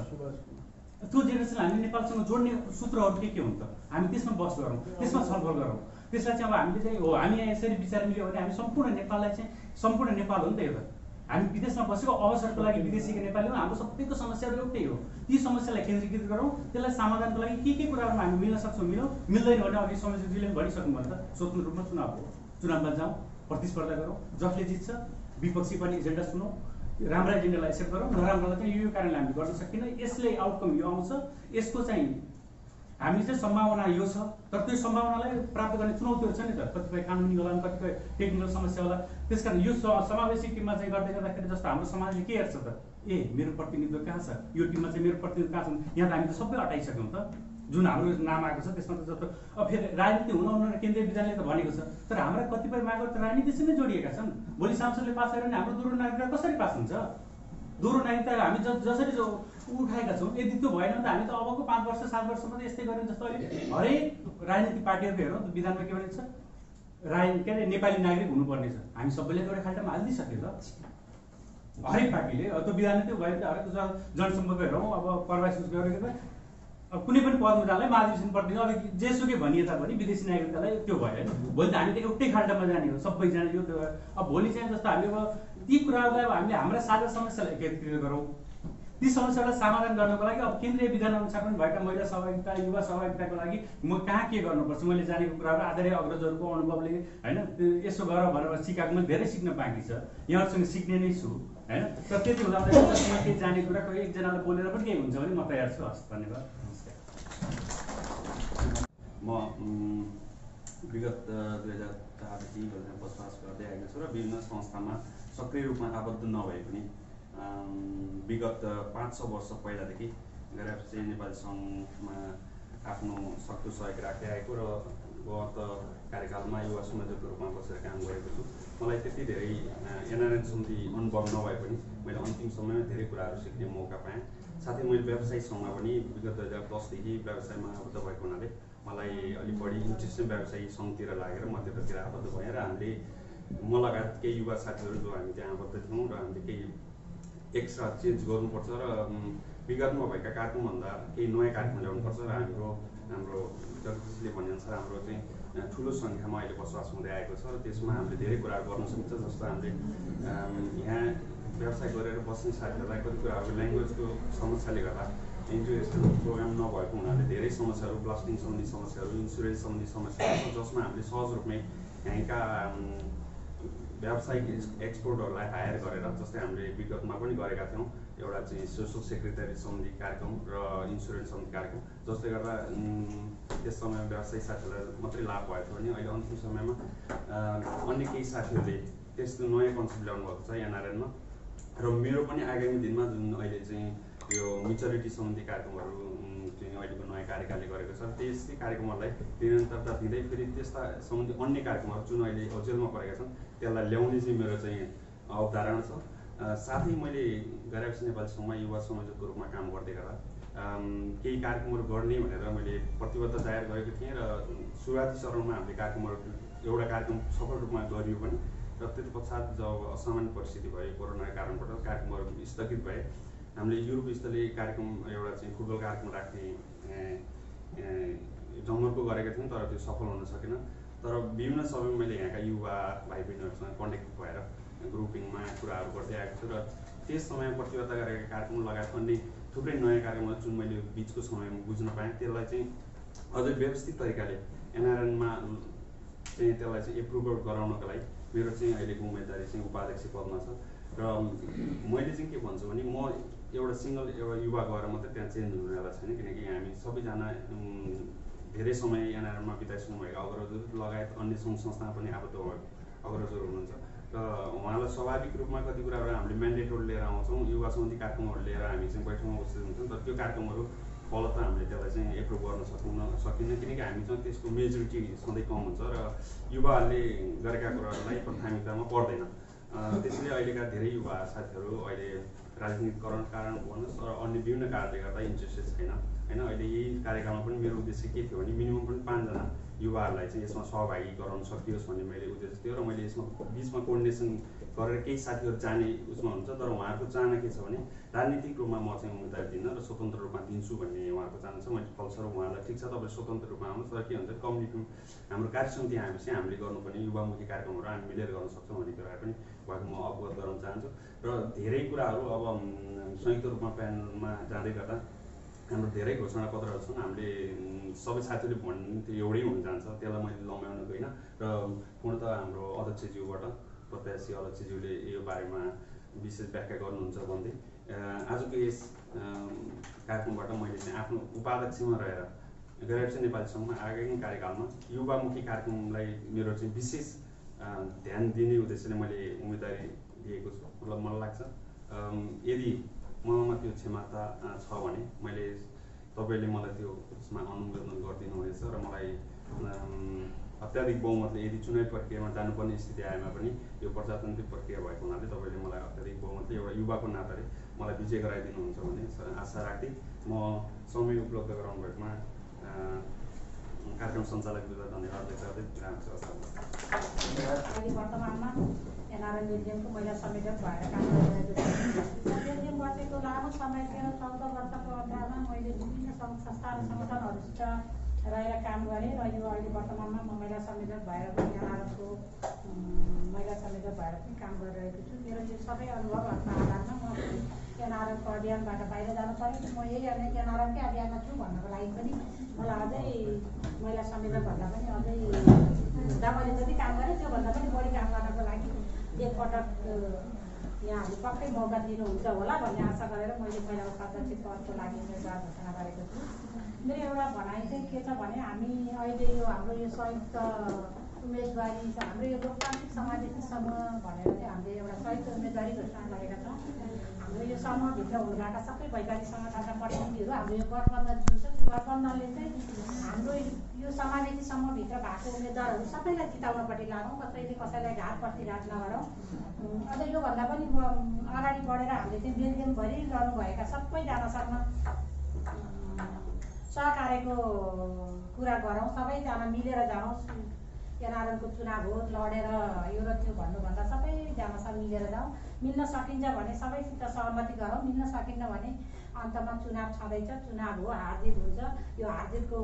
त्यो जेनेरेसन हामीले नेपालसँग जोड्ने सूत्रहरू के हुन् त? हामी त्यसमा बहस गरौँ, त्यसमा छलफल गरौँ। त्यसलाई चाहिँ अब हामीले चाहिँ हो हामी यहाँ यसरी विचार मिल्यो भने हामी सम्पूर्ण नेपाललाई चाहिँ सम्पूर्ण नेपाल हो नि त यो त। हामी विदेशमा बसेको अवसरको लागि विदेशीको नेपाली हो, हाम्रो सबैको समस्याहरू एउटै हो। ती समस्यालाई केन्द्रीकृत गरौँ, त्यसलाई समाधानको लागि के कुराहरूमा हामी मिल्न सक्छौँ मिलौँ, मिल्दैन भने अघि समस्याजीले पनि भनिसक्नु भने त स्वतन्त्र रूपमा चुनावमा जाउँ, प्रतिस्पर्धा गरौँ, जसले जित्छ विपक्षी पनि एजेन्डा सुनौँ, राम्रा एजेन्डालाई एक्सेप्ट गरौँ, नराम्रोलाई चाहिँ यो कारणले हामीले गर्न सकिन्न, यसले आउटकम यो आउँछ, यसको चाहिँ हामी चाहिँ सम्भावना यो छ। तर त्यो सम्भावनालाई प्राप्त गर्ने चुनौतीहरू छ नि त, कतिपय कानुनी होला, कतिपय टेक्निकल समस्या होला। त्यस कारण यो समावेशी टिममा चाहिँ गर्दै गर्दाखेरि जस्तो हाम्रो समाजले के हेर्छ त, ए मेरो प्रतिनिधित्व कहाँ छ, यो टिममा चाहिँ मेरो प्रतिनिधित्व कहाँ छ, यहाँ त हामी त सबै हटाइसक्यौँ त। जुन हाम्रो नाम आएको छ त्यसमा त जस्तो अब फेरि राजनीति हुन केन्द्रीय विधानले त भनेको छ, तर हाम्रा कतिपय मागहरू त राजनीतिसँगै जोडिएका छन्। भोलि सांसदले पास गरेर भने हाम्रो दोहोरो नागरिकता कसरी पास हुन्छ? दोहोरो नागरिकता हामी जसरी उठाएका छौँ, यदि त्यो भएन भने त हामी त अबको 5 वर्ष 7 वर्षमा त यस्तै गऱ्यौँ। जस्तो अहिले हरेक राजनीतिक पार्टीहरूको हेरौँ विधानमा के भनेको छ, के अरे नेपाली नागरिक हुनुपर्ने छ। हामी सबैले एउटा खाल्टामा हालिदिइसक्यो त हरेक पार्टीले। त्यो विधानमा त्यो भयो हरेक जनसम्पर्क हेरौँ, अब प्रवासी गरेको अब कुनै पनि पदमा जाँदा महाधिवेशन प्रतिनिधि अब जेसुकै भनिए तापनि विदेशी नागरिकतालाई त्यो भयो होइन। भोलि त हामी त एउटै खाल्टामा जाने हो सबैजना यो त्यो। अब भोलि चाहिँ जस्तो हामीले अब ती कुराहरूलाई अब हामीले हाम्रा साझा समस्यालाई एकत्रित गरौँ, ती समस्यालाई समाधान गर्नको लागि अब केन्द्रीय विधान अनुसार पनि भएका महिला सहभागिता, युवा सहभागिताको लागि म कहाँ के गर्नुपर्छ, मैले जानेको कुराहरू आदरणीय अग्रजहरूको अनुभवले होइन यसो गर भनेर सिकाएको मैले धेरै सिक्न बाँकी छ, यहाँहरूसँग सिक्ने नै छु होइन। तर त्यति हुँदा केही जाने कुरा कोही एकजनालाई बोलेर पनि केही हुन्छ भने म तयार छु। हस्, धन्यवाद। म विगत 2004देखि बसोबास गर्दै आएको छु र विभिन्न संस्थामा सक्रिय रूपमा आबद्ध नभए पनि विगत 500 वर्ष पहिलादेखि गैर नेपाली सङ्घमा आफ्नो सक्दो सहयोग राख्दै आएको र गत कार्यकालमा युवा संयोजकको रूपमा बसेर काम गरेको छु। मलाई त्यति धेरै एनआरएन समिति अनुभव नभए पनि मैले अन्तिम समयमा धेरै कुराहरू सिक्ने मौका पाएँ। साथै मैले व्यवसायिक सङ्घमा पनि विगत 2010देखि व्यवसायमा आबद्ध भएको हुनाले मलाई अलिक बढी इन्ट्रेस्ट चाहिँ व्यवसायिक सङ्घतिर लागेर म त्यतातिर आबद्ध भएँ र हामीले म लगायत केही युवा साथीहरू जो हामी त्यहाँ आबद्ध थियौँ र हामीले केही एक्स्ट्रा चेन्ज गर्नुपर्छ र विगतमा भएका कार्यक्रमभन्दा केही नयाँ कार्यक्रम ल्याउनुपर्छ र हाम्रो जगदीशले भनेअनुसार हाम्रो चाहिँ ठुलो सङ्ख्यामा अहिले बसोबास हुँदै आएको छ र त्यसमा हामीले धेरै कुराहरू गर्न सकिन्छ। जस्तो हामीले यहाँ व्यवसाय गरेर बस्ने साथीहरूलाई कति कुराहरू ल्याङ्ग्वेजको समस्याले गर्दा इन्टिग्रेसन प्रोग्राम नभएको हुनाले धेरै समस्याहरू, ब्लास्टिङ सम्बन्धी समस्याहरू, इन्सुरेन्स सम्बन्धी समस्याहरू छ, जसमा हामीले सहज रूपमै यहाँका व्यावसायिक एक्सपोर्टहरूलाई हायर गरेर, जस्तै हामीले विगतमा पनि गरेका थियौँ एउटा चाहिँ सोसल सेक्रेटरी सम्बन्धी कार्यक्रम र इन्सुरेन्स सम्बन्धी कार्यक्रम, जसले गर्दा त्यस समयमा व्यवसायिक साथीहरूलाई मात्रै लाभ भएको थियो भने अहिले अन्तिम समयमा अन्य केही साथीहरूले त्यस्तो नयाँ कन्सेप्ट ल्याउनु भएको छ एनआरएनमा। र मेरो पनि आगामी दिनमा जुन अहिले चाहिँ यो म्युचुअलिटी सम्बन्धी कार्यक्रमहरू चाहिँ अहिलेको नयाँ कार्यकालले गरेको छ। त्यस्तै कार्यक्रमहरूलाई निरन्तरता दिँदै फेरि त्यस्ता सम्बन्धी अन्य कार्यक्रमहरू जुन अहिले ओजेलमा परेका छन् त्यसलाई ल्याउने चाहिँ मेरो चाहिँ अवधारणा छ। साथै मैले गैर नेपाली सङ्घमा युवा संयोजकको रूपमा काम गर्दै गर्दा केही कार्यक्रमहरू गर्ने भनेर मैले प्रतिबद्धता जाहेर गरेको थिएँ र सुरुवाती चरणमा हामीले एउटा कार्यक्रम सफल रूपमा गरियो पनि र त्यति पश्चात जब असामान्य परिस्थिति भयो कोरोनाको कारणबाट कार्यक्रमहरू स्थगित भए हामीले युरोप स्तरीय कार्यक्रम एउटा चाहिँ फुटबल कार्यक्रम राख्ने जमर्को गरेका थियौँ तर त्यो सफल हुन सकेन। तर विभिन्न समयमा मैले यहाँका युवा भाइ बहिनीहरूसँग कन्ट्याक्ट भएर ग्रुपिङमा कुराहरू गर्दै आएको छु र त्यस समयमा प्रतिबद्धता गरेका कार्यक्रम लगायत अन्य थुप्रै नयाँ कार्यक्रमहरू जुन मैले बिचको समयमा बुझ्न पाएँ त्यसलाई चाहिँ अझै व्यवस्थित तरिकाले एनआरएनमा चाहिँ त्यसलाई चाहिँ एप्रुभल गराउनको लागि मेरो चाहिँ अहिलेको उम्मेदवारी चाहिँ उपाध्यक्ष पदमा छ र मैले चाहिँ के भन्छु भने म एउटा युवा गएर मात्रै त्यहाँ चेन्ज हुनेवाला छैन किनकि हामी सबैजना धेरै समय एनआरएनमा बिताइसक्नु भएको अग्रजहरू लगायत अन्य सङ्घ संस्थामा पनि आबद्ध अग्रजहरू हुनुहुन्छ र उहाँलाई स्वाभाविक रूपमा कति कुराहरू हामीले म्यान्डेटहरू लिएर आउँछौँ युवा सम्बन्धी कार्यक्रमहरू लिएर हामी चाहिँ बैठकमा उपस्थित हुन्छौँ तर त्यो कार्यक्रमहरू फलत हामीले त्यसलाई चाहिँ एप्रुभ गर्न सकिन्न किनकि हामीसँग त्यसको मेजोरिटी सधैँ कम हुन्छ र युवाहरूले गरेका कुराहरूलाई प्राथमिकतामा पर्दैन। त्यसैले अहिलेका धेरै युवा साथीहरू अहिले राजनीतिकरण कारण भन्नुहोस् र अन्य विभिन्न कारणले गर्दा इन्ट्रेस्टेड छैन होइन। अहिले यही कार्यक्रममा पनि मेरो उद्देश्य के थियो भने मिनिमम पनि 5 जना युवाहरूलाई चाहिँ यसमा सहभागी गराउन सकियोस् भन्ने मैले उद्देश्य थियो र मैले यसमा बिचमा कोअर्डिनेसन गरेर केही साथीहरू जाने उसमा हुन्छ तर उहाँहरूको चाहना के छ भने राजनीतिक रूपमा म चाहिँ उम्मेदवारी दिन्न र स्वतन्त्र रूपमा दिन्छु भन्ने उहाँहरूको चाहना छ। मैले फलस्वरूप उहाँलाई ठिक छ तपाईँ स्वतन्त्र रूपमा आउनुहोस् तर के हुन्छ कम्युनिटी हाम्रो कार्य समिति आएपछि हामीले गर्नुपर्ने युवामुखी कार्यक्रमहरू हामी मिलेर गर्न सक्छौँ भन्ने कुरा पनि उहाँको म अवगत गराउन चाहन्छु र धेरै कुराहरू अब संयुक्त रूपमा प्यानलमा जाँदै गर्दा हाम्रो धेरै घोषणापत्रहरू छन् हामीले सबै साथीहरूले भन्ने त्यो एउटै हुन जान्छ त्यसलाई मैले लम्ब्याउनु गइनँ र पूर्णतः हाम्रो अध्यक्षज्यूबाट प्रत्याशी अध्यक्षज्यूले यो बारेमा विशेष व्याख्या गर्नुहुन्छ भन्दै आजको यस कार्यक्रमबाट मैले चाहिँ आफ्नो उपाध्यक्षमा रहेर गैर नेपाली सङ्घमा आगामी कार्यकालमा युवामुखी कार्यक्रमलाई मेरो चाहिँ विशेष ध्यान दिने उद्देश्यले मैले उम्मेदवारी दिएको छु। मतलब मलाई लाग्छ यदि ममा त्यो क्षमता छ भने मैले तपाईँले मलाई त्यो उसमा अनुमोदन गरिदिनु हुनेछ र मलाई अत्याधिक बहुमतले यदि चुनावी प्रक्रियामा जानुपर्ने स्थिति आएमा पनि यो प्रजातान्त्रिक प्रक्रिया भएको हुनाले तपाईँले मलाई अत्याधिक बहुमतले एउटा युवाको नाताले मलाई विजय गराइदिनुहुन्छ भन्ने आशा राख्दै म समय उपलब्ध गराउनु भएकोमा कार्यक्रम सञ्चालकज्यूलाई धन्यवाद व्यक्त गर्दै अहिले वर्तमानमा एनआरएन बेल्जियमको महिला संयोजक भएर काम गरिरहेको छु। बेल्जियम बसेको लामो समय 13-14 वर्षको अन्तरालमा मैले विभिन्न सङ्घ संस्था र सङ्गठनहरूसित रहेर काम गरेँ र यो अहिले वर्तमानमा म महिला संयोजक भएर पनि एनआरएनको महिला संयोजक भएर पनि काम गरिरहेको छु। मेरो यो सबै अनुभवहरूको आधारमा म एनआरएनको अभियानबाट बाहिर जानु पऱ्यो म यही एनआरएनकै अभियानमा छु भन्नको लागि पनि मलाई अझै महिला संयोजक भन्दा पनि अझै हुँदा मैले जति काम गरेँ त्योभन्दा पनि बढी काम गर्नको लागि एकपटक यहाँहरूले पक्कै मौका दिनुहुन्छ होला भन्ने आशा गरेर मैले महिला उपाध्यक्ष पदको लागि उम्मेदवार घोषणा गरेको छु। मेरो एउटा भनाइ चाहिँ के छ भने हामी अहिले यो हाम्रो यो संयुक्त उम्मेदवारी छ हाम्रो यो लोकतान्त्रिक समावेशी समूह भनेर चाहिँ हामीले एउटा संयुक्त उम्मेदवारी घोषणा गरेका छौँ। हाम्रो यो समूहभित्र हुनुभएका सबै वैचारिक सङ्गठनका प्रतिनिधिहरू हाम्रो यो गठबन्धन जुन छ त्यो गठबन्धनले चाहिँ हाम्रो यो समावेशी समूहभित्र भएको उम्मेदवारहरू सबैलाई जिताउनपट्टि लागौँ कसैले कसैलाई घात प्रतिघात नगरौँ। अझ योभन्दा पनि अगाडि बढेर हामीले चाहिँ बेल्जियमभरि रहनुभएका सबैजनासँग सहकार्यको कुरा गरौँ सबैजना मिलेर जाउँ। एनआरएनको चुनाव हो लडेर यो र त्यो भन्नुभन्दा सबैजनासँग मिलेर जाउँ। मिल्न सकिन्छ भने सबैसित सहमति गरौँ मिल्न सकिन्न भने अन्तमा चुनाव छँदैछ चुनाव हो हारजित हुन्छ। यो हारजितको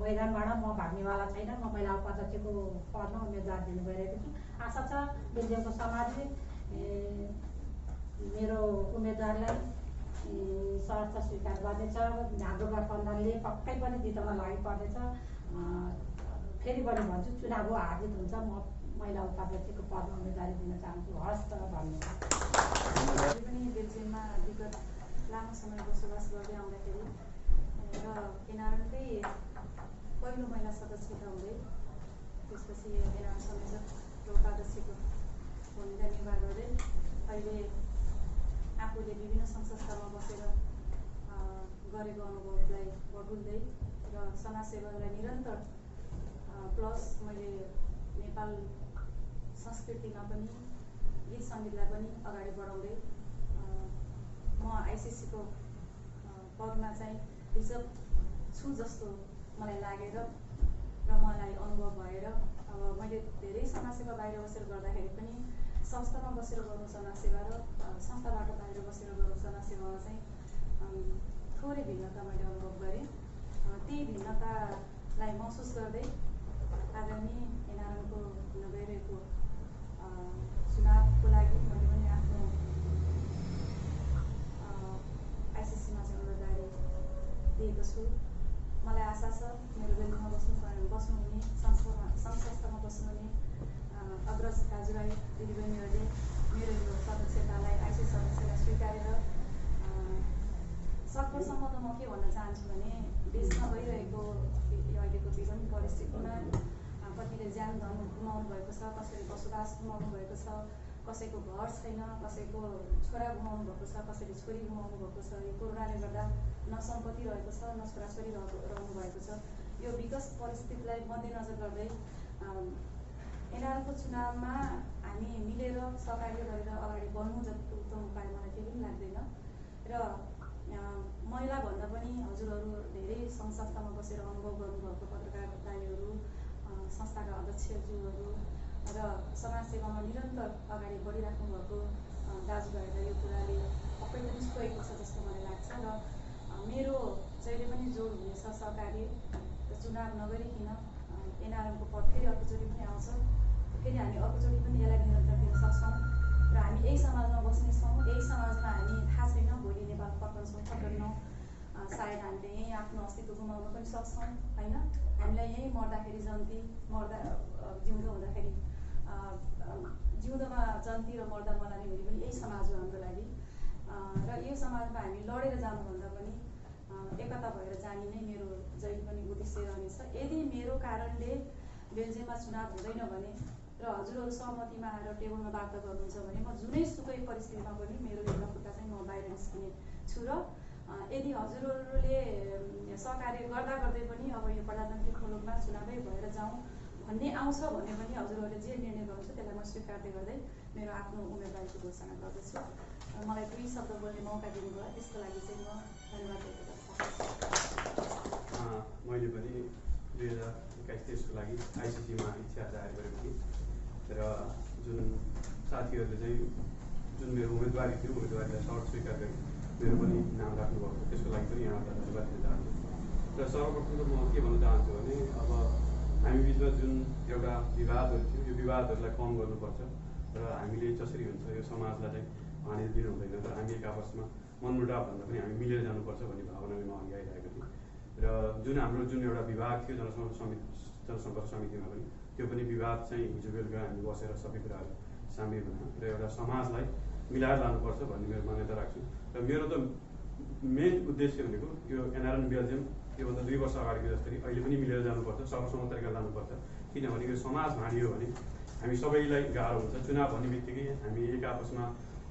मैदानबाट म भाग्नेवाला छैन। म महिला उपाध्यक्षको पदमा उम्मेदवार दिनु गइरहेको छु। आशा छ बेल्जियमको समाजले मेरो उम्मेदवारलाई सहर्ष स्वीकार गर्नेछ। हाम्रो गठबन्धनले पक्कै पनि जिताउन लागि पर्नेछ। फेरि पनि भन्छु चुनाव हो हारजित हुन्छ। म महिला उपाध्यक्षको पदमा उम्मेदवारी दिन चाहन्छु। हस् त भन्नुहोस्। पनि बेल्जियममा विगत लामो समय बसोबास गर्दै आउँदाखेरि र एनआरएनकै पहिलो महिला सदस्यता हुँदै त्यसपछि एनआरएन संयोजक र उपाध्यक्षको भूमिका निर्वाह गर्दै अहिले आफूले विभिन्न सङ्घ संस्थामा बसेर गरेको अनुभवलाई बटुल्दै र समाजसेवालाई निरन्तर प्लस मैले नेपाल संस्कृतिमा पनि गीत सङ्गीतलाई पनि अगाडि बढाउँदै म आइसिसीको पदमा चाहिँ रिजर्भ छु जस्तो मलाई लागेर र मलाई अनुभव भएर अब मैले धेरै समाजसेवा बाहिर बसेर गर्दाखेरि पनि संस्थामा बसेर गर्नु समाजसेवा र संस्थाबाट बाहिर बसेर गर्नु समाजसेवामा चाहिँ थोरै भिन्नता मैले अनुभव गरेँ। त्यही भिन्नतालाई महसुस गर्दै आगामी एनआरएमको हुन गइरहेको चुनावको लागि मैले पनि आफ्नो आइसिसीमा चाहिँ उम्मेदवारी दिएको छु। मलाई आशा छ मेरो बेलुमा बस्नुहुने संस्थामा बस्नुहुने अग्रज दाजुभाइ दिदीबहिनीहरूले मेरो यो सदस्यतालाई आइसिसी सदस्यलाई स्वीकारेर सकेसम्म त म के भन्न चाहन्छु भने देशमा भइरहेको अहिलेको विभिन्न परिस्थितिमा कतिले ज्यान धन गुमाउनु भएको छ, कसैले बसोबास गुमाउनु भएको छ, कसैको घर छैन, कसैको छोरा गुमाउनु भएको छ, कसैले छोरी गुमाउनु भएको छ। यो कोरोनाले गर्दा न सम्पत्ति रहेको छ न छोराछोरी रहनु भएको छ। यो विकट परिस्थितिलाई मध्यनजर गर्दै एनआरएमको चुनावमा हामी मिलेर सहकार्य गरेर अगाडि बढ्नु जति उत्तम उपाय मलाई केही पनि लाग्दैन। र महिला भन्दा पनि हजुरहरू धेरै सङ्घ संस्थामा बसेर अनुभव गर्नुभएको पत्रकार दाइहरू, संस्थाका अध्यक्षज्यूहरू र समाजसेवामा निरन्तर अगाडि बढिराख्नु भएको दाजुभाइहरूलाई यो कुराले पक्कै पनि छोएको छ जस्तो मलाई लाग्छ। र मेरो जहिले पनि जोड हुनेछ सहकारी र चुनाव नगरिकन एनआरएमको पद फेरि अर्कोचोटि पनि आउँछ, फेरि हामी अर्कोचोटि पनि यसलाई निरन्तर दिन सक्छौँ र हामी यही समाजमा बस्नेछौँ। यही समाजमा हामी थाहा छैन भोलि नेपाल फर्कन्छौँ फर्कन्न, सायद हामीले यहीँ आफ्नो अस्तित्व गुमाउन पनि सक्छौँ होइन। हामीलाई यहीँ मर्दाखेरि जन्ती, जिउँदो हुँदाखेरि जिउँदोमा जन्ती र मर्दा मलाने हुने पनि यही समाज हो हाम्रो लागि। र यो समाजमा हामी लडेर जानुभन्दा पनि एकता भएर जाने नै मेरो जहिले पनि उद्देश्य रहनेछ। यदि मेरो कारणले बेल्जियममा चुनाव हुँदैन भने र हजुरहरू सहमतिमा आएर टेबलमा वार्ता गर्नुहुन्छ भने म जुनै सुकै परिस्थितिमा पनि मेरो एउटा खुट्टा चाहिँ म बाहिर निस्किने छु। र यदि हजुरहरूले सहकार्य गर्दा गर्दै पनि अब यो प्रजातान्त्रिक मुलुकमा चुनावै भएर जाउँ भन्ने आउँछ भने पनि हजुरहरूले जे निर्णय गर्नुहुन्छ त्यसलाई म स्वीकार्दै गर्दै मेरो आफ्नो उम्मेदवारीको घोषणा गर्दछु। मलाई दुई शब्द बोल्ने मौका दिनुभयो त्यसको लागि चाहिँ म धन्यवाद दिएको चाहन्छु। मैले पनि 2021-23को लागि आइसिसीमा इच्छा जाहेर गरेको थिएँ र जुन साथीहरूले चाहिँ जुन मेरो उम्मेदवारी थियो उम्मेदवारीलाई सर्ट स्वीकार गरी मेरो पनि नाम राख्नुभएको त्यसको लागि पनि यहाँलाई धन्यवाद दिन चाहन्छु। र सर्वप्रथम त म के भन्न चाहन्छु भने अब हामी बिचमा जुन एउटा विवादहरू थियो यो विवादहरूलाई कम गर्नुपर्छ र हामीले जसरी हुन्छ यो समाजलाई चाहिँ हानि दिनु हुँदैन र हामी एक आपसमा मनमुटाव भन्दा पनि हामी मिलेर जानुपर्छ भन्ने भावनाले म अघि आइरहेको थिएँ। र जुन हाम्रो जुन एउटा विभाग थियो जनसम्पर्क समितिमा पनि त्यो पनि विवाद चाहिँ हिजो बेलुका हामी बसेर सबै कुराहरू साम्य बनायौँ र एउटा समाजलाई मिलाएर लानुपर्छ भन्ने मेरो मान्यता राख्छु। र मेरो त मेन उद्देश्य भनेको यो एनआरएम बेल्जियम योभन्दा 2 वर्ष अगाडिको जस्तै अहिले पनि मिलेर जानुपर्छ, सर्वसम्मत तरिकाले लानुपर्छ। किनभने यो समाज भाँडियो भने हामी सबैलाई गाह्रो हुन्छ। चुनाव भन्ने बित्तिकै हामी एक आपसमा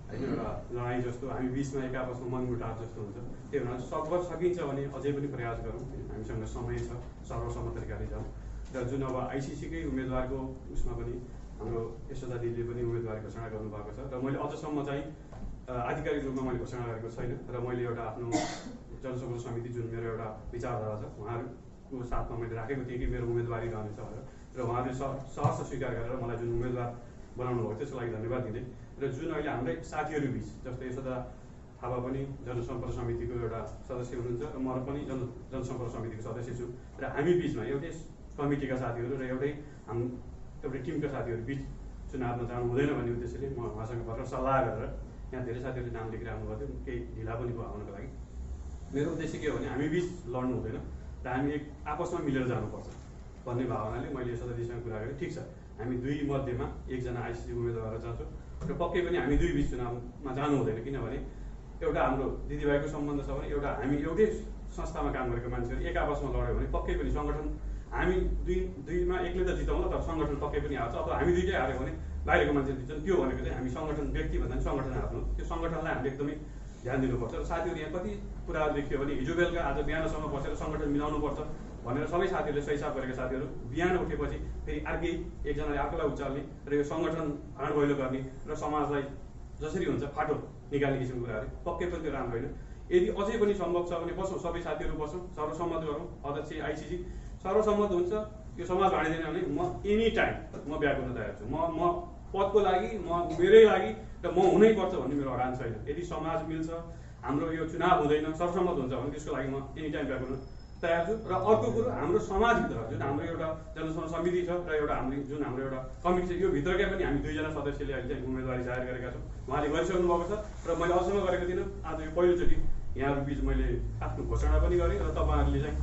होइन एउटा लडाइँ जस्तो हामी बिचमा एक आपसमा मनमुटाव जस्तो हुन्छ। त्यही भएर सकभर सकिन्छ भने अझै पनि प्रयास गरौँ, हामीसँग समय छ, सर्वसम्मत तरिकाले जाउँ। र जुन अब आइसिसीकै उम्मेदवारको उसमा पनि हाम्रो यशोदा दिदीले पनि उम्मेदवारी घोषणा गर्नुभएको छ र मैले अझसम्म चाहिँ आधिकारिक रूपमा मैले घोषणा गरेको छैन। र मैले एउटा आफ्नो जनसम्पर्क समिति जुन मेरो एउटा विचारधारा छ उहाँहरूको साथमा मैले राखेको थिएँ कि मेरो उम्मेदवारी रहनेछ भनेर र उहाँहरूले सहर्ष स्वीकार गरेर मलाई जुन उम्मेदवार बनाउनु भएको त्यसको लागि धन्यवाद दिँदै र जुन अहिले हाम्रै साथीहरू बिच जस्तै यशोदा थापा पनि जनसम्पर्क समितिको एउटा सदस्य हुनुहुन्छ र म पनि जनसम्पर्क समितिको सदस्य छु र हामी बिचमा एउटै कमिटीका साथीहरू र एउटै टिमका साथीहरू बिच चुनावमा जानु हुँदैन भन्ने उद्देश्यले म उहाँसँग भर्खर सल्लाह गरेर यहाँ धेरै साथीहरूले नाम लेखिराख्नु भएको थियो, केही ढिला पनि भयो आउनको लागि। मेरो उद्देश्य के हो भने हामी बिच लड्नु हुँदैन र हामी एक आपसमा मिलेर जानुपर्छ भन्ने भावनाले मैले यशोदा दिदीसँग कुरा गरेँ। ठिक छ, हामी दुई मध्येमा एकजना आइसिसी उम्मेदवार जान्छौँ र पक्कै पनि हामी दुई बिच चुनावमा जानु हुँदैन। किनभने एउटा हाम्रो दिदीभाइको सम्बन्ध छ भने एउटा हामी एउटै संस्थामा काम गरेको मान्छेहरू एक आपसमा लड्यो भने पक्कै पनि सङ्गठन हामी दुईमा एक्लै त जिताउँला तर सङ्गठन पक्कै पनि हार्छ। अथवा हामी दुइटै हार्यो भने बाहिरको मान्छे जित्छन्। त्यो भनेको चाहिँ हामी सङ्गठन व्यक्ति भन्दा पनि सङ्गठन हार्नु, त्यो सङ्गठनलाई हामीले एकदमै ध्यान दिनुपर्छ। र साथीहरू यहाँ कति कुराहरू देखियो भने हिजो बेलुका आज बिहानसम्म बसेर सङ्गठन मिलाउनुपर्छ भनेर सबै साथीहरूले सही साफ गरेका साथीहरू बिहान उठेपछि फेरि अर्कै एकजनाले अर्कोलाई उचाल्ने र यो सङ्गठन भाँडभैलो गर्ने र समाजलाई जसरी हुन्छ फाटो निकाल्ने किसिमको कुराहरू पक्कै पनि त्यो राम्रो होइन। यदि अझै पनि सम्भव छ भने बसौँ, सबै साथीहरू बसौँ, सर्वसम्मत गरौँ। अध्यक्ष आइसिसी सर्वसम्मत हुन्छ, यो समाज भाँडिँदैन भने म एनी टाइम म ब्याक हुन तयार छु। म पदको लागि, म मेरै लागि र म हुनैपर्छ भन्ने मेरो अडान छैन। यदि समाज मिल्छ, हाम्रो यो चुनाव हुँदैन, सर्वसम्मत हुन्छ भने त्यसको लागि म एनी टाइम ब्याक हुन तयार छु। र अर्को कुरो, हाम्रो समाजभित्र जुन हाम्रो एउटा जनसभा समिति छ र एउटा जुन हाम्रो एउटा कमिटी छ, यो भित्रकै पनि हामी 2 जना सदस्यले अहिले चाहिँ उम्मेदवारी जाहेर गरेका छौँ। उहाँले गरिसक्नु भएको छ र मैले अझसम्म गरेको थिइनँ। आज यो पहिलोचोटि यहाँहरू बिच मैले आफ्नो घोषणा पनि गरेँ र तपाईँहरूले चाहिँ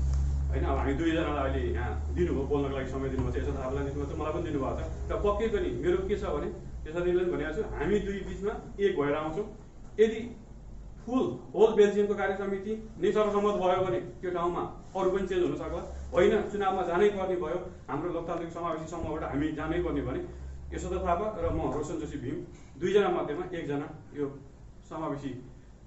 होइन, अब हामी 2 जनालाई अहिले यहाँ दिनुभयो, बोल्नको लागि समय दिनुभएको छ। यसो थापालाई दिनुभएको छ, मलाई पनि दिनुभएको छ। र पक्कै पनि मेरो के छ भने त्यसरी पनि भनेको छु, हामी 2 बिचमा एक भएर आउँछौँ। यदि होल बेल्जियमको कार्य समिति नै सर्वसम्मत भयो भने त्यो ठाउँमा अरू पनि चेन्ज हुन सक्ला। होइन, चुनावमा जानै पर्ने भयो, हाम्रो लोकतान्त्रिक समावेशी समूहबाट हामी जानै पर्ने भने यसो त थापा र म रोशन जोशी भीम 2 जना मध्येमा 1 जना यो समावेशी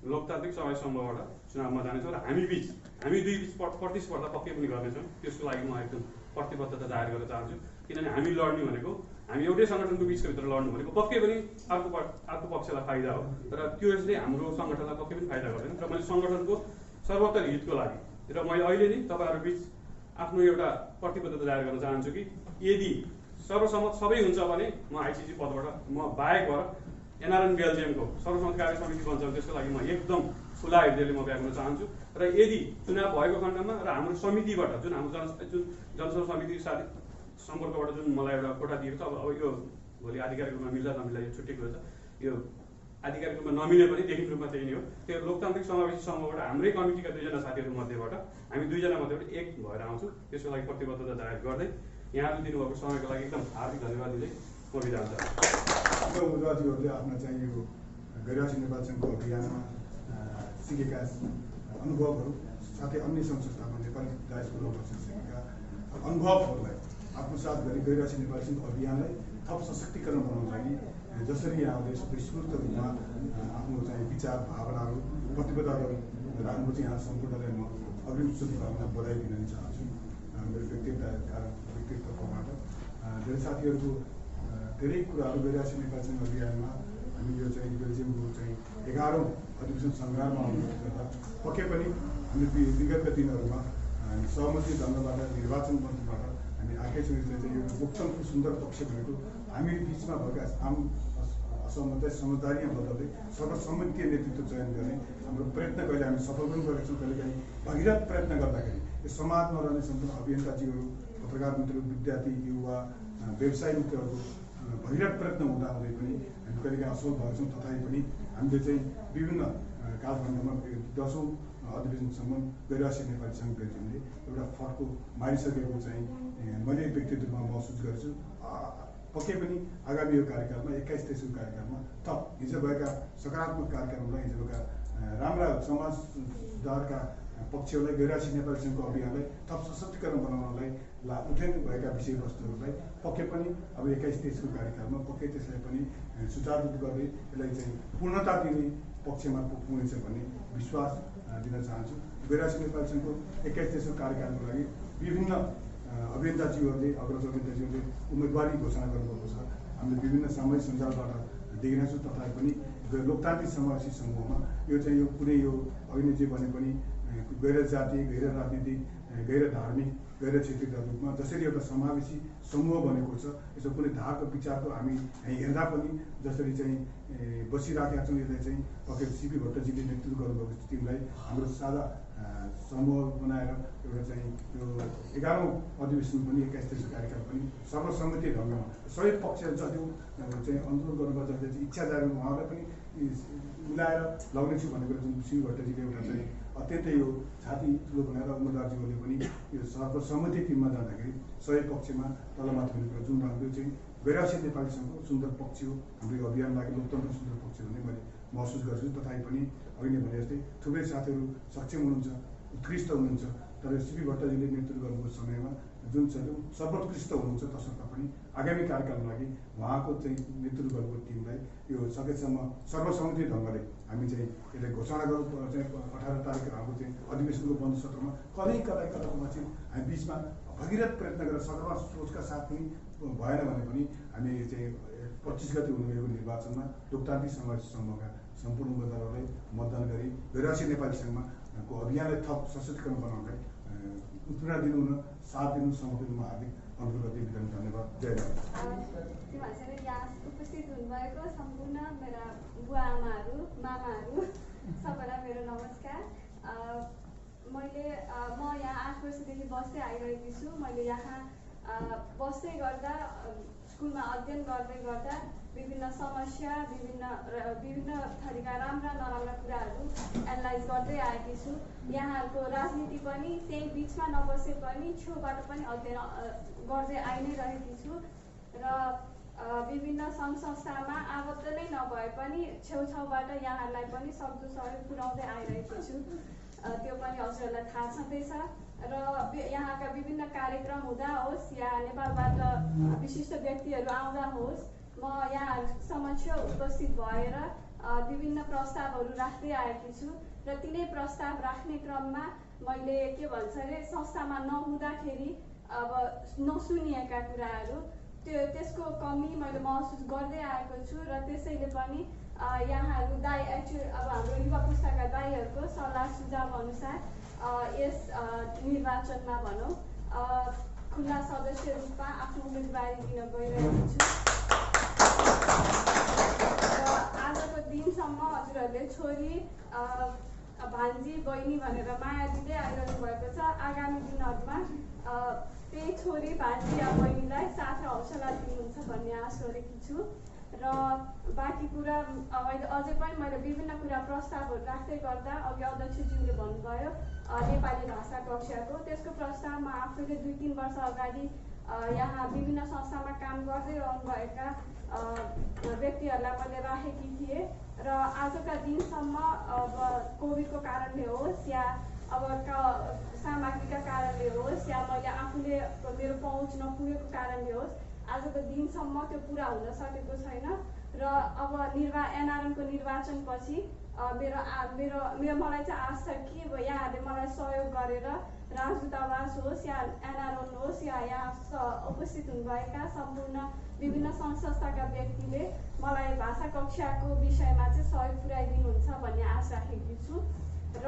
लोकतान्त्रिक समावेशी समूहबाट चुनावमा जानेछौँ। र हामी 2 बिच प्रतिस्पर्धा पक्कै पनि गर्नेछौँ। त्यसको लागि म एकदम प्रतिबद्धता जाहेर गर्न चाहन्छु। किनभने हामी लड्ने भनेको, हामी एउटै सङ्गठनको बिचको भित्र लड्नु भनेको पक्कै पनि अर्को पक्षलाई फाइदा हो र त्यसले हाम्रो सङ्गठनलाई पक्कै पनि फाइदा गर्दैन। र मैले सङ्गठनको सर्वोत्तर हितको लागि र मैले अहिले नै तपाईँहरू बिच आफ्नो एउटा प्रतिबद्धता जाहेर गर्न चाहन्छु कि यदि सर्वसम्मत सबै हुन्छ भने म आइसिसी पदबाट म बाहेक भएर एनआरएन बेल्जियमको सर्वसम्मत कार्य समिति बन्छ। त्यसको लागि म एकदम खुला हृदयले म ब्याग गर्न चाहन्छु। र यदि चुनाव भएको खण्डमा र हाम्रो समितिबाट जुन हाम्रो जनसभा समिति साथी सम्पर्कबाट जुन मलाई एउटा कोटा दिएको छ, अब यो भोलि आधिकारिक रूपमा मिल्दा नमिल्दा यो छुट्टै कुरो छ। यो आधिकारिक रूपमा नमिले पनि देखिने रूपमा त्यही नै हो। त्यो लोकतान्त्रिक समावेशी समूहबाट हाम्रै कमिटीका 2 जना साथीहरू मध्येबाट हामी 2 जना मध्येबाट एक भएर आउँछौँ। त्यसको लागि प्रतिबद्धता जाहेर गर्दै यहाँले दिनुभएको समयको लागि एकदम हार्दिक धन्यवाद दिँदै म बिदा हुन्छु। उम्मेदवारहरूले आफ्नो चाहिँ यो गैरराष्ट्रिय नेपाल सङ्घको अभियानमा सिकेका अनुभवहरू साथै अन्य सङ्घ संस्थामा नेपाली डायस्पोरा बसिसकेका अनुभवहरूलाई आत्मसात गरी गैरराष्ट्रिय नेपाल सङ्घ अभियानलाई थप सशक्तिकरण बनाउन लागि जसरी यहाँले स्वतस्फूर्त रूपमा आफ्नो चाहिँ विचार भावनाहरू प्रतिबद्धताहरू राख्नु चाहिँ यहाँ सम्पूर्णलाई म अग्रिम शुभकामना बधाई दिन चाहन्छु। मेरो व्यक्तित्वबाट धेरै साथीहरूको धेरै कुराहरू गैरराष्ट्रिय नेपाल सङ्घ अभियानमा हामी यो चाहिँ बेल्जियमको चाहिँ 11औं अधिवेशन सङ्ग्राममा आउनु गर्दा पक्कै पनि हामी विगतका दिनहरूमा सहमति ढङ्गबाट निर्वाचन मन्त्रीबाट हामी आएकै छौँ। यसले चाहिँ यो लोकतन्त्रको सुन्दर पक्ष भनेको हामी बिचमा भएका आम असहमतलाई समझदारीमा बदल्दै सर्वसम्मतीय नेतृत्व चयन गर्ने हाम्रो प्रयत्न कहिले हामी सफल पनि गरेका छौँ, कहिले काहीँ भगीरथ प्रयत्न गर्दाखेरि यो समाजमा रहने सम्पूर्ण अभियन्ताजीहरू, पत्रकार मित्रहरू, विद्यार्थी, युवा, व्यवसाय मित्रहरूको भगीरथ प्रयत्न हुँदा हुँदै पनि हामी कहिले काहीँ असफल भएका छौँ। तथापि पनि हामीले चाहिँ विभिन्न कालखण्डमा 10औं अधिवेशनसम्म गैरराष्ट्रिय नेपाली सङ्घ बेल्जियमले एउटा फड्को मारिसकेको चाहिँ मैले व्यक्तिगत रूपमा महसुस गर्छु। पक्कै पनि आगामी यो कार्यकालमा 21-23 कार्यकालमा थप हिजो भएका सकारात्मक कार्यक्रमलाई, हिजो भएका राम्रा समाज सुधारका पक्षहरूलाई गैरराष्ट्रिय नेपाली सङ्घको अभियानलाई थप सशक्तिकरण बनाउनलाई उठेन भएका विषयवस्तुहरूलाई पक्कै पनि अब 21-23 कार्यकालमा पक्कै त्यसलाई पनि सुचारू रूप गर्दै यसलाई चाहिँ पूर्णता दिने पक्षमा पुग्नेछ भन्ने विश्वास दिन चाहन्छु। गैरराष्ट्रिय नेपाली सङ्घको 21-23 कार्यकालको लागि विभिन्न अभियन्ताजीहरूले, अग्रज अभियन्ताजीहरूले उम्मेदवारी घोषणा गर्नुभएको छ। हामीले विभिन्न सामाजिक सञ्जालबाट देखिरहेका छौँ। तथापि पनि लोकतान्त्रिक समावेशी समूहमा यो चाहिँ यो कुनै यो अहिले जे भने पनि गैर जाति, गैर राजनीतिक, गैर धार्मिक, गैर क्षेत्रीय रूपमा जसरी एउटा समावेशी समूह बनेको छ, यसो कुनै धारको विचारको हामी हेर्दा पनि जसरी चाहिँ बसिराखेका छौँ, यसलाई चाहिँ पक्कै सिपी भट्टजीले नेतृत्व गर्नुभएको टिमलाई हाम्रो साझा समूह बनाएर एउटा चाहिँ यो 11औं अधिवेशन पनि 21-23 कार्यकाल पनि सर्वसम्मति ढङ्गमा सबै पक्ष जति चाहिँ अनुरोध गर्नुभयो, जसले चाहिँ इच्छा जाहेर उहाँलाई पनि मिलाएर लग्नेछु भनेको जुन सिपी भट्टजीले एउटा चाहिँ अत्यन्तै यो छाती ठुलो बनाएर उम्मेदवारजीहरूले पनि यो सर्वसम्मति टिममा जाँदाखेरि सबै पक्षमा तलमाथि हुने कुरा जुन हाम्रो चाहिँ गैरराष्ट्रिय नेपाली सङ्घको सुन्दर पक्ष हो, हाम्रो यो अभियान लागि लोकतन्त्र सुन्दर पक्ष भन्ने मैले महसुस गर्छु। तथापि पनि अघि नै भने जस्तै थुप्रै साथीहरू सक्षम हुनुहुन्छ, उत्कृष्ट हुनुहुन्छ। तर सिपी भट्टराईजीले नेतृत्व गर्नुको समयमा जुन चाहिँ सर्वोत्कृष्ट हुनुहुन्छ, तसर्थ पनि आगामी कार्यकालका लागि उहाँको चाहिँ नेतृत्व गर्नुको टिमलाई यो सकेसम्म सर्वसम्मति ढङ्गले हामी चाहिँ यसलाई घोषणा गरौँ। चाहिँ 18 तारिक हाम्रो चाहिँ अधिवेशनको बन्द सत्रमा कतैमा चाहिँ हामी बिचमा भगीरथ प्रयत्न गरेर सदरमा सोचका साथ पनि भएन भने पनि हामी चाहिँ 25 गते हुने निर्वाचनमा लोकतान्त्रिक समावेशी समूहका सम्पूर्ण उम्मेदवारहरूलाई मतदान गरी गैरासी नेपाली सङ्घमा को अभियानलाई थप सशक्तिकरण बनाउनलाई उत्प्रेरणा दिनु हुन साथ दिनु समर्पणमा हार्दिक अनुरोध गर्दै बिदा हुन धन्यवाद। जय नेपाल। यहाँ उपस्थित हुनुभएको सम्पूर्ण मेरा बुवा आमाहरू मामाहरू सबैलाई मेरो नमस्कार। म यहाँ 8 वर्षदेखि बस्दै आइरहेकी छु। मैले यहाँ बस्दै गर्दा स्कुलमा अध्ययन गर्दै गर्दा विभिन्न समस्या विभिन्न थरीका राम्रा नराम्रा कुराहरू एनालाइज गर्दै आएकी छु। यहाँहरूको राजनीति पनि त्यही बिचमा नबसे पनि छेउबाट पनि अध्ययन गर्दै आइ नै रहेकी छु र विभिन्न सङ्घ संस्थामा आबद्ध नै नभए पनि छेउछाउबाट यहाँहरूलाई पनि सक्दो सहयोग पुर्याउँदै आइरहेकी छु। त्यो पनि हजुरहरूलाई थाहा छँदैछ र यहाँका विभिन्न कार्यक्रम हुँदा होस् या नेपालबाट विशिष्ट व्यक्तिहरू आउँदा होस्, म यहाँ समक्ष उपस्थित भएर विभिन्न प्रस्तावहरू राख्दै आएकी छु र तिनै प्रस्ताव राख्ने क्रममा मैले के भन्छ अरे संस्थामा नहुँदाखेरि अब नसुनिएका कुराहरू त्यसको कमी मैले महसुस गर्दै आएको छु र त्यसैले पनि यहाँहरू अब हाम्रो युवा पुस्ताका दाइहरूको सल्लाह सुझाव अनुसार यस निर्वाचनमा भनौँ खुल्ला सदस्य रूपमा आफ्नो उम्मेदवारी दिन गइरहेको छु। र आजको दिनसम्म हजुरहरूले छोरी भान्जी बहिनी भनेर माया दिँदै आइरहनु भएको छ। आगामी दिनहरूमा त्यही छोरी भान्जी या बहिनीलाई साथ र हौसला दिनुहुन्छ भन्ने आश गरेकी छु र बाँकी कुरा अहिले अझै पनि मैले विभिन्न कुरा प्रस्तावहरू राख्दै गर्दा अघि अध्यक्षज्यूले भन्नुभयो नेपाली भाषा कक्षाको त्यसको प्रस्तावमा आफूले 2-3 वर्ष अगाडि यहाँ विभिन्न संस्थामा काम गर्दै रहनुभएका व्यक्तिहरूलाई मैले राखेकी थिएँ र आजका दिनसम्म अब कोभिडको कारणले होस् या अब सामग्रीका कारणले होस् या मैले आफूले मेरो पहुँच नपुगेको कारणले होस् आजको दिनसम्म त्यो पुरा हुन सकेको छैन र अब एनआरएनको निर्वाचनपछि मलाई चाहिँ आश छ कि यहाँहरूले मलाई सहयोग गरेर राजदूतावास होस् या एनआरएन होस् या यहाँ उपस्थित हुनुभएका सम्पूर्ण विभिन्न सङ्घ संस्थाका व्यक्तिले मलाई भाषा कक्षाको विषयमा चाहिँ सहयोग पुर्याइदिनुहुन्छ भन्ने आश राखेकी छु र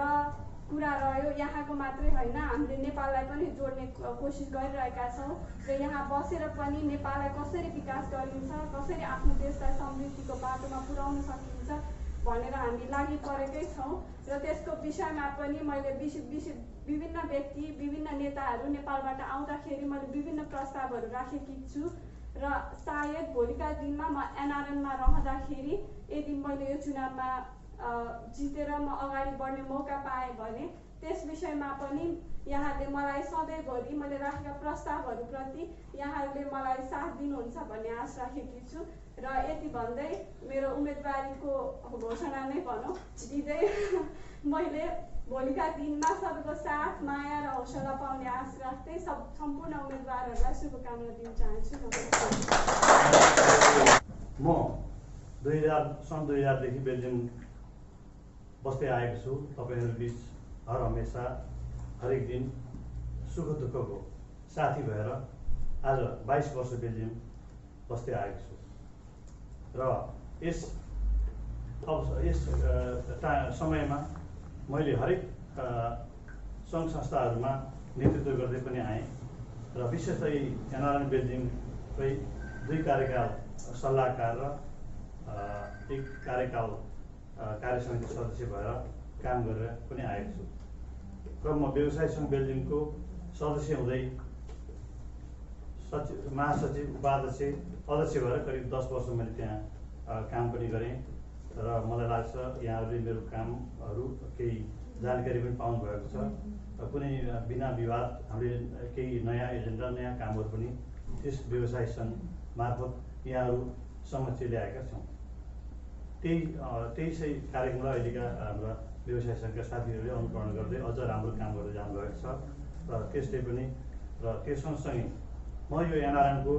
कुरा रह्यो यहाँको मात्रै होइन, हामीले नेपाललाई पनि जोड्ने कोसिस गरिरहेका छौँ र यहाँ बसेर पनि नेपाललाई कसरी विकास गरिन्छ, कसरी आफ्नो देशलाई समृद्धिको बाटोमा पुर्याउन सकिन्छ भनेर हामी लागि परेकै छौँ र त्यसको विषयमा पनि मैले विभिन्न व्यक्ति विभिन्न नेताहरू नेपालबाट आउँदाखेरि मैले विभिन्न प्रस्तावहरू राखेकी छु र सायद भोलिका दिनमा म एनआरएनमा रहँदाखेरि यदि मैले यो चुनावमा जितेर म अगाडि बढ्ने मौका पाएँ भने त्यस विषयमा पनि यहाँहरूले मलाई सधैँभरि मैले राखेका प्रस्तावहरूप्रति यहाँहरूले मलाई साथ दिनुहुन्छ भन्ने आश राखेकी छु र यति भन्दै मेरो उम्मेदवारीको घोषणा नै भनौँ दिँदै मैले भोलिका दिनमा सबैको साथ माया र हौसला पाउने आश राख्दै सम्पूर्ण उम्मेदवारहरूलाई शुभकामना दिन चाहन्छु। म सन् 2000 देखि बेल्जियम बस्दै आएको छु। तपाईँहरू बिच हर हमेसा हरेक दिन सुख दुःखको साथी भएर आज 22 वर्ष बेल्जियम बस्दै आएको छु र यस समयमा मैले हरेक सङ्घ संस्थाहरूमा नेतृत्व गर्दै पनि आएँ र विशेष गरी एनआरएन बेल्जियमकै 2 कार्यकाल सल्लाहकार र 1 कार्यकाल कार्यसमिति सदस्य भएर काम गरेर पनि आएको छु र म व्यवसाय सङ्घ बेल्जियमको सदस्य हुँदै महासचिव उपाध्यक्ष अध्यक्ष भएर करिब 10 वर्ष मैले त्यहाँ काम पनि गरेँ र मलाई लाग्छ यहाँहरूले मेरो कामहरू केही जानकारी पनि पाउनु भएको छ। कुनै बिना विवाद हामीले केही नयाँ एजेन्डा नयाँ कामहरू पनि त्यस व्यवसाय सङ्घ मार्फत यहाँहरू समक्ष ल्याएका छौँ। त्यही कार्यक्रमलाई अहिलेका हाम्रा व्यवसाय सङ्घका साथीहरूले अनुकरण गर्दै अझ राम्रो काम गर्दै जानुभएको छ र त्यसले पनि र त्यो सँगसँगै म यो एनआरएनको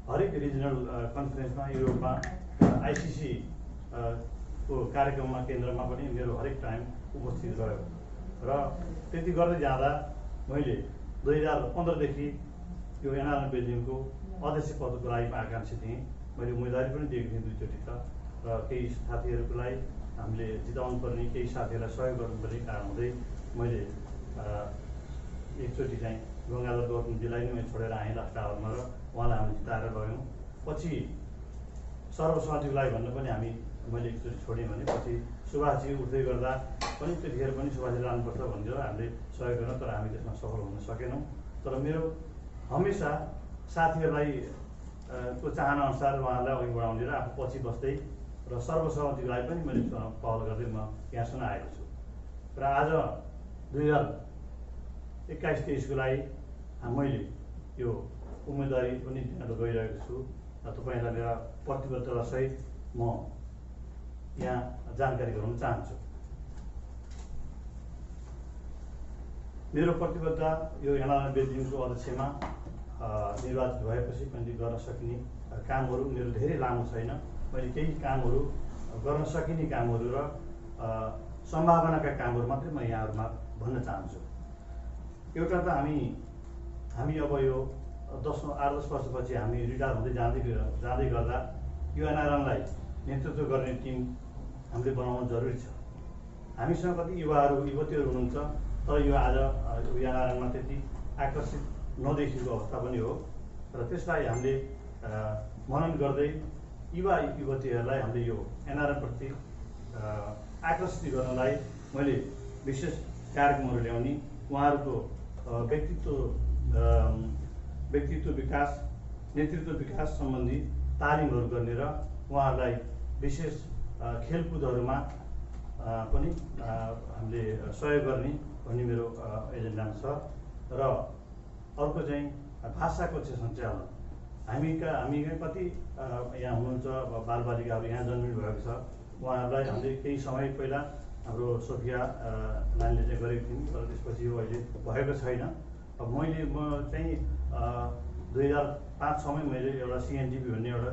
हरेक रिजनल कन्फरेन्समा युरोपमा आइसिसी को कार्यक्रममा केन्द्रमा पनि मेरो हरेक टाइम उपस्थित रह्यो र त्यति गर्दै जाँदा मैले 2015देखि यो एनआरएन बेल्जियमको अध्यक्ष पदको लागि आकाङ्क्षी थिएँ। मैले उम्मेदवारी पनि दिएको थिएँ 2 चोटि त र केही साथीहरूको लागि हामीले जिताउनु पर्ने केही साथीहरूलाई सहयोग गर्नुपर्ने कारण हुँदै मैले एकचोटि चाहिँ गङ्गाधर गौतमजीलाई नै मैले छोडेर आएँ लास्ट आवरमा र उहाँलाई हामीले जिताएर गयौँ। पछि सर्वसम्मतिको लागि भन्नु पनि मैले एकचोटि छोडेँ भने पछि सुभाषजी उठ्दै गर्दा पनि त्यतिखेर पनि सुभाषजी लानुपर्छ भनेर हामीले सहयोग गर्यौँ तर हामी त्यसमा सफल हुन सकेनौँ। तर मेरो हमेसा साथीहरूलाई को चाहना अनुसार उहाँहरूलाई अघि बढाउने र आफू पछि बस्दै र सर्वसम्मतिको लागि पनि मैले पहल गर्दै म यहाँसम्म आएको छु र आज 2021-23 को लागि मैले यो उम्मेदवारी पनि दिन गइरहेको छु र तपाईँलाई मेरा प्रतिबद्धतासहित म यहाँ जानकारी गराउन चाहन्छु। मेरो प्रतिबद्धता यो एनआरएन बेल्जियमको अध्यक्षमा निर्वाचित भएपछि पनि गर्न सकिने कामहरू मेरो धेरै लामो छैन। मैले केही कामहरू गर्न सकिने कामहरू र सम्भावनाका कामहरू मात्रै म यहाँहरूमा भन्न चाहन्छु। एउटा त हामी अब यो 8-10 वर्षपछि हामी रिटायर हुँदै जाँदै गर्दा यो एनआरएनलाई नेतृत्व गर्ने टिम हामीले बनाउनु जरुरी छ। हामीसँग कति युवतीहरू हुनुहुन्छ तर यो आज एनआरएनमा त्यति आकर्षित नदेखिएको अवस्था पनि हो र त्यसलाई हामीले मनन गर्दै युवतीहरूलाई हामीले यो एनआरएन प्रति आकर्षित गर्नलाई मैले विशेष कार्यक्रमहरू ल्याउने, उहाँहरूको व्यक्तित्व विकास, नेतृत्व विकास सम्बन्धी तालिमहरू गर्ने र उहाँहरूलाई विशेष खेलकुदहरूमा पनि हामीले सहयोग गर्ने भन्ने मेरो एजेन्डामा छ। र अर्को चाहिँ भाषाको सञ्चालन। हामी कति यहाँ हुनुहुन्छ बालबालिकाहरू यहाँ जन्मिनु भएको छ, उहाँहरूलाई हामीले केही समय पहिला हाम्रो सोफिया नानीले चाहिँ गरेको थियौँ तर त्यसपछि यो अहिले भएको छैन। अब म चाहिँ 2005-06मै मैले एउटा सिएनजिपी भन्ने एउटा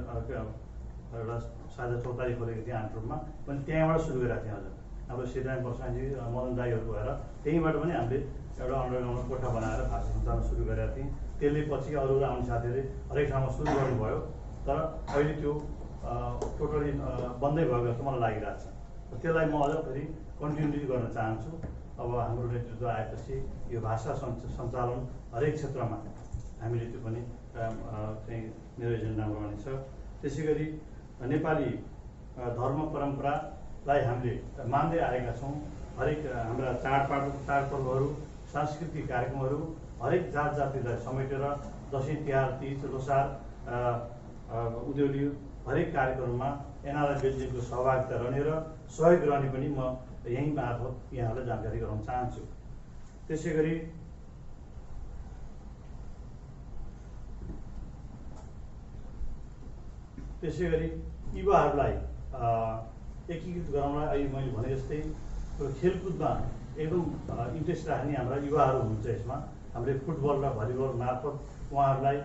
साझा चौतारी खोलेको थिएँ आन्टरुपमा, पनि त्यहाँबाट सुरु गरेको थिएँ। हजुर हाम्रो श्रीराम प्रसादजी मदन दाईहरू भएर त्यहीँबाट पनि हामीले एउटा अन्डरग्राउन्ड कोठा बनाएर भाषा सञ्चालन सुरु गरेका थियौँ। त्यसले पछि अरू आउने साथीहरूले हरेक ठाउँमा सुरु गर्नुभयो तर अहिले त्यो टोटली बन्दै भएको जस्तो मलाई लागिरहेको छ। त्यसलाई म अझ फेरि कन्टिन्युटी गर्न चाहन्छु। अब हाम्रो नेतृत्व आएपछि यो भाषा सञ्चालन हरेक क्षेत्रमा हामीले त्यो पनि चाहिँ मेरो एजेन्डामा रहनेछ। त्यसै गरी नेपाली धर्म परम्परालाई हामीले मान्दै आएका छौँ। हरेक हाम्रा चाडपर्वहरू, सांस्कृतिक कार्यक्रमहरू हरेक जातिलाई समेटेर दसैँ तिहार, तीज, लोसार, उद्योली हरेक कार्यक्रममा एनआरएन बेल्जियमको सहभागिता रहने र सहयोग रहने पनि म यहीँ मार्फत यहाँहरूलाई जानकारी गराउन चाहन्छु। त्यसै गरी युवाहरूलाई एकीकृत गराउनलाई अहिले मैले भने जस्तै खेलकुदमा एकदम इन्ट्रेस्ट राख्ने हाम्रा युवाहरू हुनुहुन्छ। यसमा हामीले फुटबल र भलिबल मार्फत उहाँहरूलाई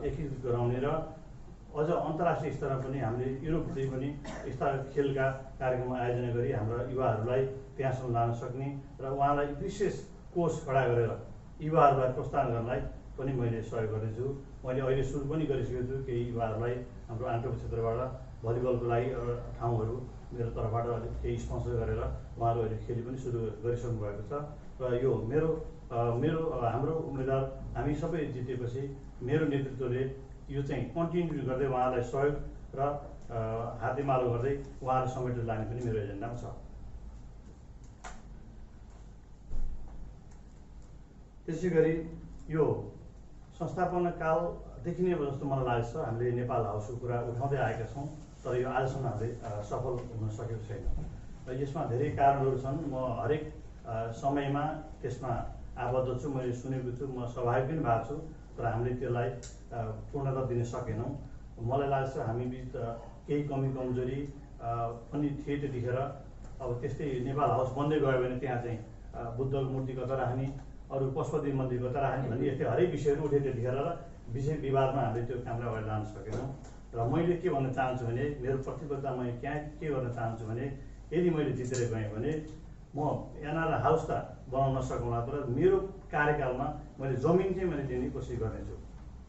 एकीकृत गराउने र अझ अन्तर्राष्ट्रिय स्तरमा पनि हामीले युरोपतिर पनि यस्ता खेलका कार्यक्रम आयोजना गरी हाम्रा युवाहरूलाई त्यहाँसम्म लान सक्ने र उहाँलाई विशेष कोष खडा गरेर युवाहरूलाई प्रोत्साहन गर्नलाई पनि मैले सहयोग गर्नेछु। मैले अहिले सुरु पनि गरिसकेको छु। केही युवाहरूलाई हाम्रो आन्तरिक क्षेत्रबाट भलिबलको लागि ठाउँहरू मेरो तर्फबाट अलिक केही स्पोन्सर गरेर उहाँहरू अहिले खेली पनि सुरु गरिसक्नु भएको छ। र यो हाम्रो उम्मेदवार हामी सबै जितेपछि मेरो नेतृत्वले यो चाहिँ कन्टिन्यू गर्दै उहाँलाई सहयोग र हातेमालो गर्दै उहाँलाई समेटेर लाने पनि मेरो एजेन्डामा छ। त्यसै गरी यो संस्थापना कालदेखि नै जस्तो मलाई लाग्छ हामीले नेपाल हाउसको कुरा उठाउँदै आएका छौँ तर यो आजसम्म हामीले सफल हुन सकेको छैन। र यसमा धेरै कारणहरू छन्। म हरेक समयमा त्यसमा आबद्ध छु, मैले सुनेको छु, म सहभागी पनि भएको छु तर हामीले त्यसलाई पूर्णता दिन सकेनौँ। मलाई लाग्छ हामी बिच केही कमी कमजोरी पनि थिए। त्यतिखेर अब त्यस्तै नेपाल हाउस बन्दै गयो भने त्यहाँ चाहिँ बुद्धको मूर्ति कता राख्ने, अरू पशुपति मन्दिर कता राख्ने भन्ने यस्तै हरेक विषयहरू उठे त्यतिखेर र विषय विवादमा हामीले त्यो कामलाई अगाडि लान सकेनौँ। र मैले के भन्न चाहन्छु भने मेरो प्रतिबद्धता मैले के गर्न चाहन्छु भने यदि मैले जितेर गएँ भने म एनआर हाउस त बनाउन नसकौँला, तर मेरो कार्यकालमा मैले जमिन चाहिँ मैले दिने कोसिस गर्नेछु।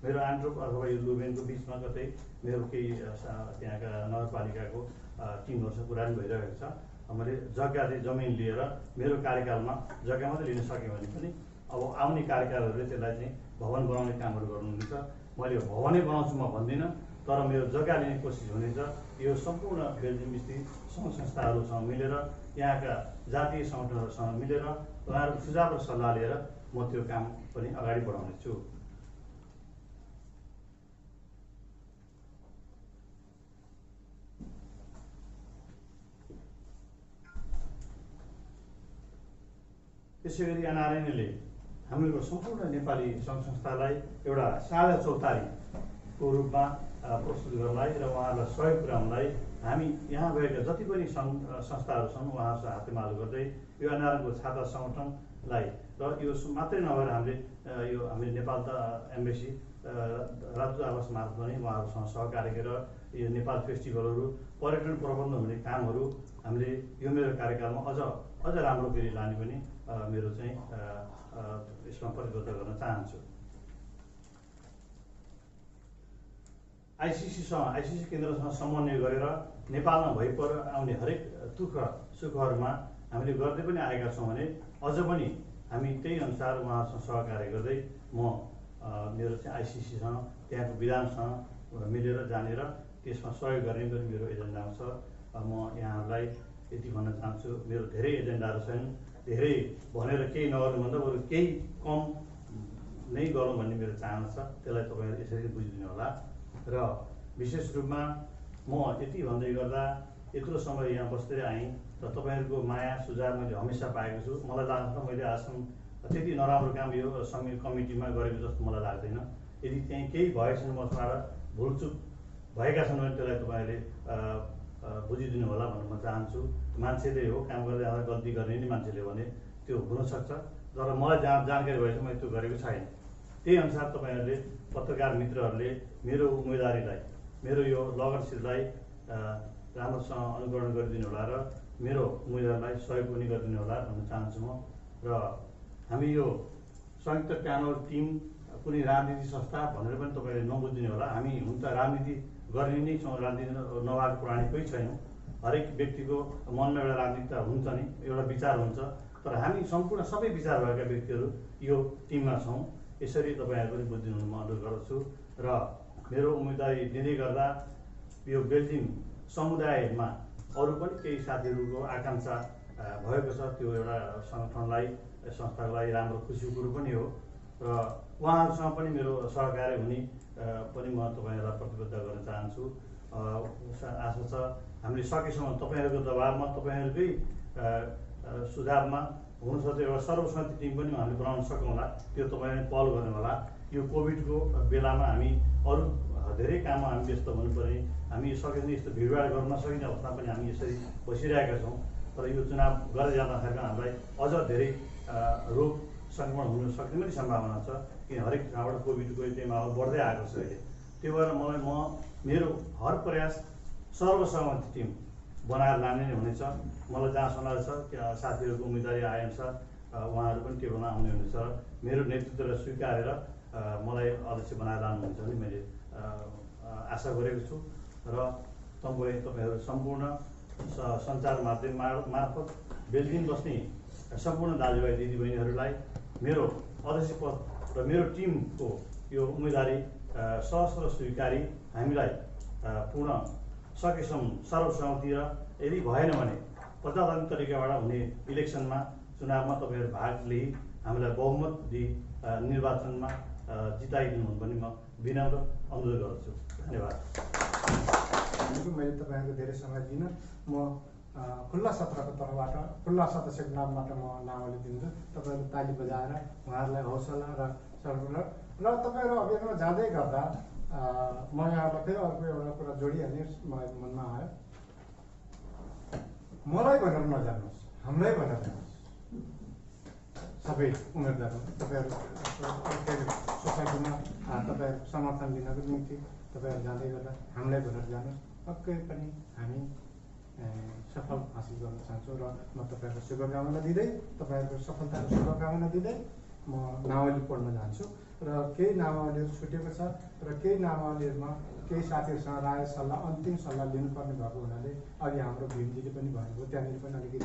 मेरो आन्ट्रोप अथवा यो लुबेनको बिचमा कतै मेरो केही त्यहाँका नगरपालिकाको टिमहरूसँग कुरा पनि भइरहेको छ। मैले जग्गा चाहिँ जमिन लिएर मेरो कार्यकालमा जग्गा मात्रै लिन सक्यो भने पनि अब आउने कार्यकालहरूले त्यसलाई चाहिँ भवन बनाउने कामहरू गर्नुहुन्छ। मैले भवनै बनाउँछु म भन्दिनँ, तर मेरो जग्गा लिने कोसिस हुनेछ। यो सम्पूर्ण बेल्जियम स्थित सङ्घ संस्थाहरूसँग मिलेर, यहाँका जातीय सङ्गठनहरूसँग मिलेर उहाँहरूको सुझाव र सल्लाह लिएर म त्यो काम पनि अगाडि बढाउनेछु। त्यसै गरी एनआरएनएले हाम्रो सम्पूर्ण नेपाली सङ्घ संस्थालाई एउटा साझा चौतारीको रूपमा प्रस्तुत गर्नलाई र उहाँहरूलाई सहयोग पुर्याउनलाई हामी यहाँ भएका जति पनि सङ्घ संस्थाहरू छन् उहाँहरूसँग हातेमालो गर्दै यो एनआरएनको छाता सङ्गठनलाई र यो मात्रै नभएर हामीले नेपाल त एम्बेसी राजदूतावास मार्फत पनि उहाँहरूसँग सहकार्य गरेर यो नेपाल फेस्टिभलहरू, पर्यटन प्रबन्ध हुने कामहरू हामीले यो मेरो कार्यकालमा अझ राम्रो गरी लाने पनि मेरो चाहिँ यसमा प्रतिबद्ध गर्न चाहन्छु। आइसिसी केन्द्रसँग समन्वय गरेर नेपालमा भइपर आउने हरेक दुःख सुखहरूमा हामीले गर्दै पनि आएका छौँ भने अझ पनि हामी त्यही अनुसार उहाँहरूसँग सहकार्य गर्दै म मेरो चाहिँ आइसिसीसँग त्यहाँको विधानसँग मिलेर जानेर त्यसमा सहयोग गर्ने पनि मेरो एजेन्डामा छ। म यहाँहरूलाई यति भन्न चाहन्छु, मेरो धेरै एजेन्डाहरू छन्। धेरै भनेर केही नगर्नुभन्दा बरु केही कम नै गरौँ भन्ने मेरो चाहना छ। त्यसलाई तपाईँहरू यसरी बुझिदिनु होला। र विशेष रूपमा म यति भन्दै गर्दा यत्रो समय यहाँ बस्दै आएँ र तपाईँहरूको माया सुझाव मैले हमेसा पाएको छु। मलाई लाग्छ मैले आजसम्म त्यति नराम्रो काम यो समिति कमिटीमा गरेको जस्तो मलाई लाग्दैन। यदि त्यहीँ केही भएछन् मबाट भुलचुक भएका छन् भने त्यसलाई तपाईँहरूले बुझिदिनु होला भन्न म चाहन्छु। मान्छेले हो, काम गर्दै आउँदा गल्ती गर्ने नि मान्छेले भने त्यो हुनसक्छ, तर मलाई जानकारी भएछ मैले त्यो गरेको छैन। त्यही अनुसार तपाईँहरूले पत्रकार मित्रहरूले मेरो उम्मेदवारीलाई, मेरो यो लगनशीललाई राम्रोसँग अनुकरण गरिदिनु होला र मेरो उम्मेदवारलाई सहयोग पनि गरिदिनु होला भन्न चाहन्छु म। र हामी यो संयुक्त प्यानल टिम कुनै राजनीति संस्था भनेर पनि तपाईँले नबुझिदिनु होला। हामी हुन त राजनीति गर्ने नै छौँ, राजनीति नभएको प्राणी कोही छैनौँ। हरेक व्यक्तिको मनमा एउटा राजनीति हुन्छ नि, एउटा विचार हुन्छ, तर हामी सम्पूर्ण सबै विचार भएका व्यक्तिहरू यो टिममा छौँ। यसरी तपाईँहरू पनि बुझिदिनु म अनुरोध गर्दछु। र मेरो उम्मेदवारी दिँदै गर्दा यो बेल्जियम समुदायमा अरू पनि केही साथीहरूको आकाङ्क्षा भएको छ, त्यो एउटा सङ्गठनलाई संस्थाको लागि राम्रो खुसीको कुरो पनि हो। र उहाँहरूसँग पनि मेरो सहकार्य हुने पनि म तपाईँहरूलाई प्रतिबद्ध गर्न चाहन्छु। आशा छ हामीले सकेसम्म तपाईँहरूको दबाबमा, तपाईँहरूकै सुझावमा हुनसक्छ एउटा सर्वसम्मति टिम पनि हामीले बनाउन सकौँला। त्यो तपाईँले पहल गर्नु होला। यो कोभिडको बेलामा हामी अरू धेरै काममा हामी व्यस्त हुनुपर्ने, हामी सकेसम्म यस्तो भिडभाड गर्न नसकिने अवस्थामा पनि हामी यसरी बसिरहेका छौँ। तर यो चुनाव गर्दै जाँदाखेरि हामीलाई अझ धेरै रोग सङ्क्रमण हुन सक्ने पनि सम्भावना छ, किन हरेक ठाउँबाट कोभिडको त्यही माहौल बढ्दै आएको छ अहिले। त्यो भएर म मेरो हर प्रयास सर्वसहमति टिम बनाएर लाने नै हुनेछ। मलाई जहाँसम्म लाग्छ साथीहरूको उम्मेदवारी आएअनुसार उहाँहरू पनि त्यो बेला आउने हुनेछ। मेरो नेतृत्वलाई स्वीकारेर मलाई अध्यक्ष बनाएर लानुहुनेछ भने मैले आशा गरेको छु। र तपाईँहरू सम्पूर्ण सञ्चार माध्यम मार्फत बेल्जियम बस्ने सम्पूर्ण दाजुभाइ दिदीबहिनीहरूलाई मेरो अध्यक्ष पद र मेरो टिमको यो उम्मेदवारी सहस्र स्वीकारी हामीलाई पूर्ण सकेसम्म सर्वसम्मति र यदि भएन भने प्रजातान्त्रिक तरिकाबाट हुने इलेक्सनमा चुनावमा तपाईँहरू भाग लिई हामीलाई बहुमत दिई निर्वाचनमा जिताइदिनु पनि म विनम्र अनुरोध गर्दछु। धन्यवाद। मैले तपाईँहरूको धेरै समय दिइनँ। म खुल्ला सत्रको तर्फबाट खुल्ला सदस्यको नामबाट म नावली दिन्छु। तपाईँहरू ताली बजाएर उहाँहरूलाई हौसला र सर्वला र तपाईँहरू अभियानमा जाँदै गर्दा म यहाँलाई फेरि अर्को एउटा कुरा जोडिहाल्ने मलाई मनमा आयो। मलाई भनेर नजान्नुहोस्, हामीलाई भनेर जानुहोस्। सबै उम्मेदवार तपाईँहरू सोसाइटीमा तपाईँहरू समर्थन लिनको निम्ति तपाईँहरू जाँदै गर्दा हामीलाई भनेर जानुहोस्। पक्कै पनि हामी सफल हासिल गर्न चाहन्छौँ र म तपाईँहरूको शुभकामना दिँदै तपाईँहरूको सफलताको शुभकामना दिँदै म नावली पढ्न जान्छु। र केही नामावलीहरू छुटेको छ र केही नामावलीहरूमा केही साथीहरूसँग राय सल्लाह अन्तिम सल्लाह लिनुपर्ने भएको हुनाले अघि हाम्रो भीमजीले पनि भन्नुभयो, त्यहाँनिर पनि अलिकति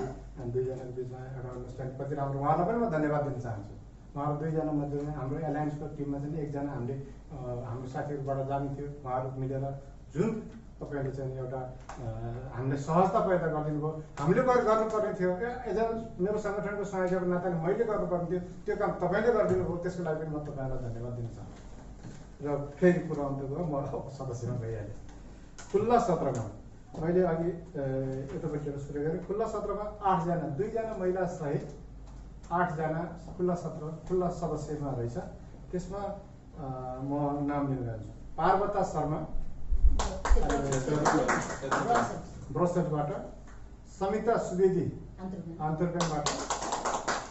दुईजनाको बिचमा एउटा अन्डरस्ट्यान्डिङ कति राम्रो, उहाँलाई पनि म धन्यवाद दिन चाहन्छु। उहाँहरू दुईजना मध्ये हाम्रो एलायन्सको टिममा चाहिँ एकजना हामीले हाम्रो साथीहरूबाट जानु थियो, उहाँहरू मिलेर जुन तपाईँले चाहिँ एउटा हामीले सहजता पैदा गरिदिनु भयो। हामीले गर्नुपर्ने थियो, एज मेरो सङ्गठनको संयोजकको नाताले मैले गर्नुपर्ने थियो, त्यो काम तपाईँले गरिदिनु भयो। त्यसको लागि पनि म तपाईँलाई धन्यवाद दिन चाहन्छु। र फेरि कुरा अन्त गयो, म सदस्यमा गइहालेँ। खुल्ला सत्रमा मैले अघि यतापट्टिबाट सुरु गरेँ। खुल्ला सत्रमा 8 जना, 2 जना महिला सहित 8 जना खुल्ला सदस्यमा रहेछ। त्यसमा म नाम लिन जान्छु। पार्वता शर्मा ब्रसेटबाट, समिता सुवेदी आन्तरपेनबाट,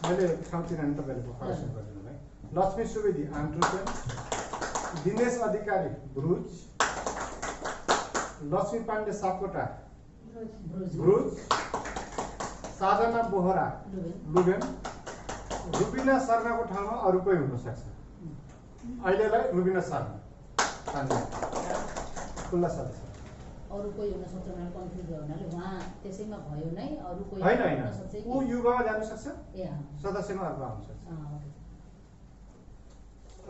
मैले ठाउँ चिनानी तपाईँले करेक्सन गरिदिनु है। लक्ष्मी सुवेदी आन्तरपेन, दिनेश अधिकारी भ्रुज, लक्ष्मी पाण्डे सापकोटा भ्रुज, साधना बोहरा लुबेन, रुबिना शर्माको ठाउँमा अरू कोही हुनसक्छ। अहिलेलाई रुबिना शर्मा खुल्ला सदस्य। अरू कोही हुन सक्छ भनेर कन्फ्युज भयो हुनाले उहाँ त्यसैमा भयो नै, अरू कोही होइन हुन सक्छ ऊ युवामा जान सक्छ, ए सदस्यमा अर्को आउन सक्छ।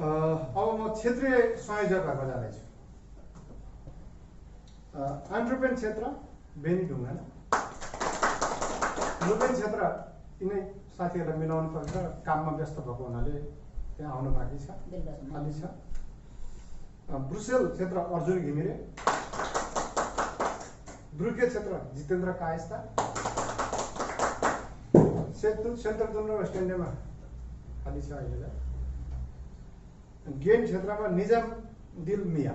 अब म क्षेत्रीय संयोजकहरूमा जानेछु। एन्ट्रोपेन क्षेत्र बेनी ढुङ्गाना, लुबेन क्षेत्र यिनै साथीहरूलाई मिलाउनु पर्छ, काममा व्यस्त भएको हुनाले त्यहाँ आउनु बाँकी छ, खाली छ। ब्रुसेल क्षेत्र अर्जुन घिमिरे, ब्रुके क्षेत्र जितेन्द्र कायस्ता, सेन्ट्रल जुन वेस्ट इन्डियामा खाली छ अहिलेलाई। गेम क्षेत्रमा निजाम दिल मिया,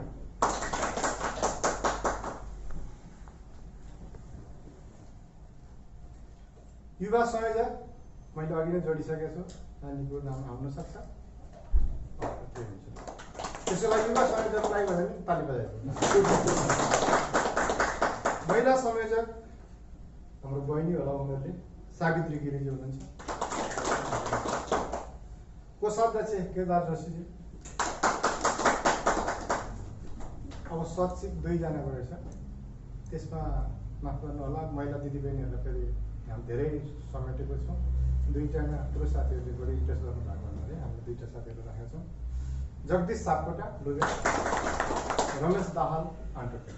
युवा संयोजक मैले अघि नै जोडिसकेको छु, नानीको नाम आउन सक्छ। त्यसको लागि युवा संयोजकलाई भने पनि ताली बजाइदिनु। महिला संयोजक हाम्रो बहिनी होला, उनीहरूले सावित्री गिरिजी हुनुहुन्छ। कोषाध्यक्ष केदार जोशीजी, अब सचिव 2 जनाको रहेछ। त्यसमा माफ गर्नु होला, महिला दिदीबहिनीहरूलाई फेरि हामी धेरै समेटेको छौँ। 2 जना पुरुष साथीहरूले बढी इन्ट्रेस्ट गर्नु भएको हुनाले हामीले 2टा साथीहरू राखेका छौँ। जगदीश सापकोटा लुबे, रमेश दाहाल आन्टोपेन।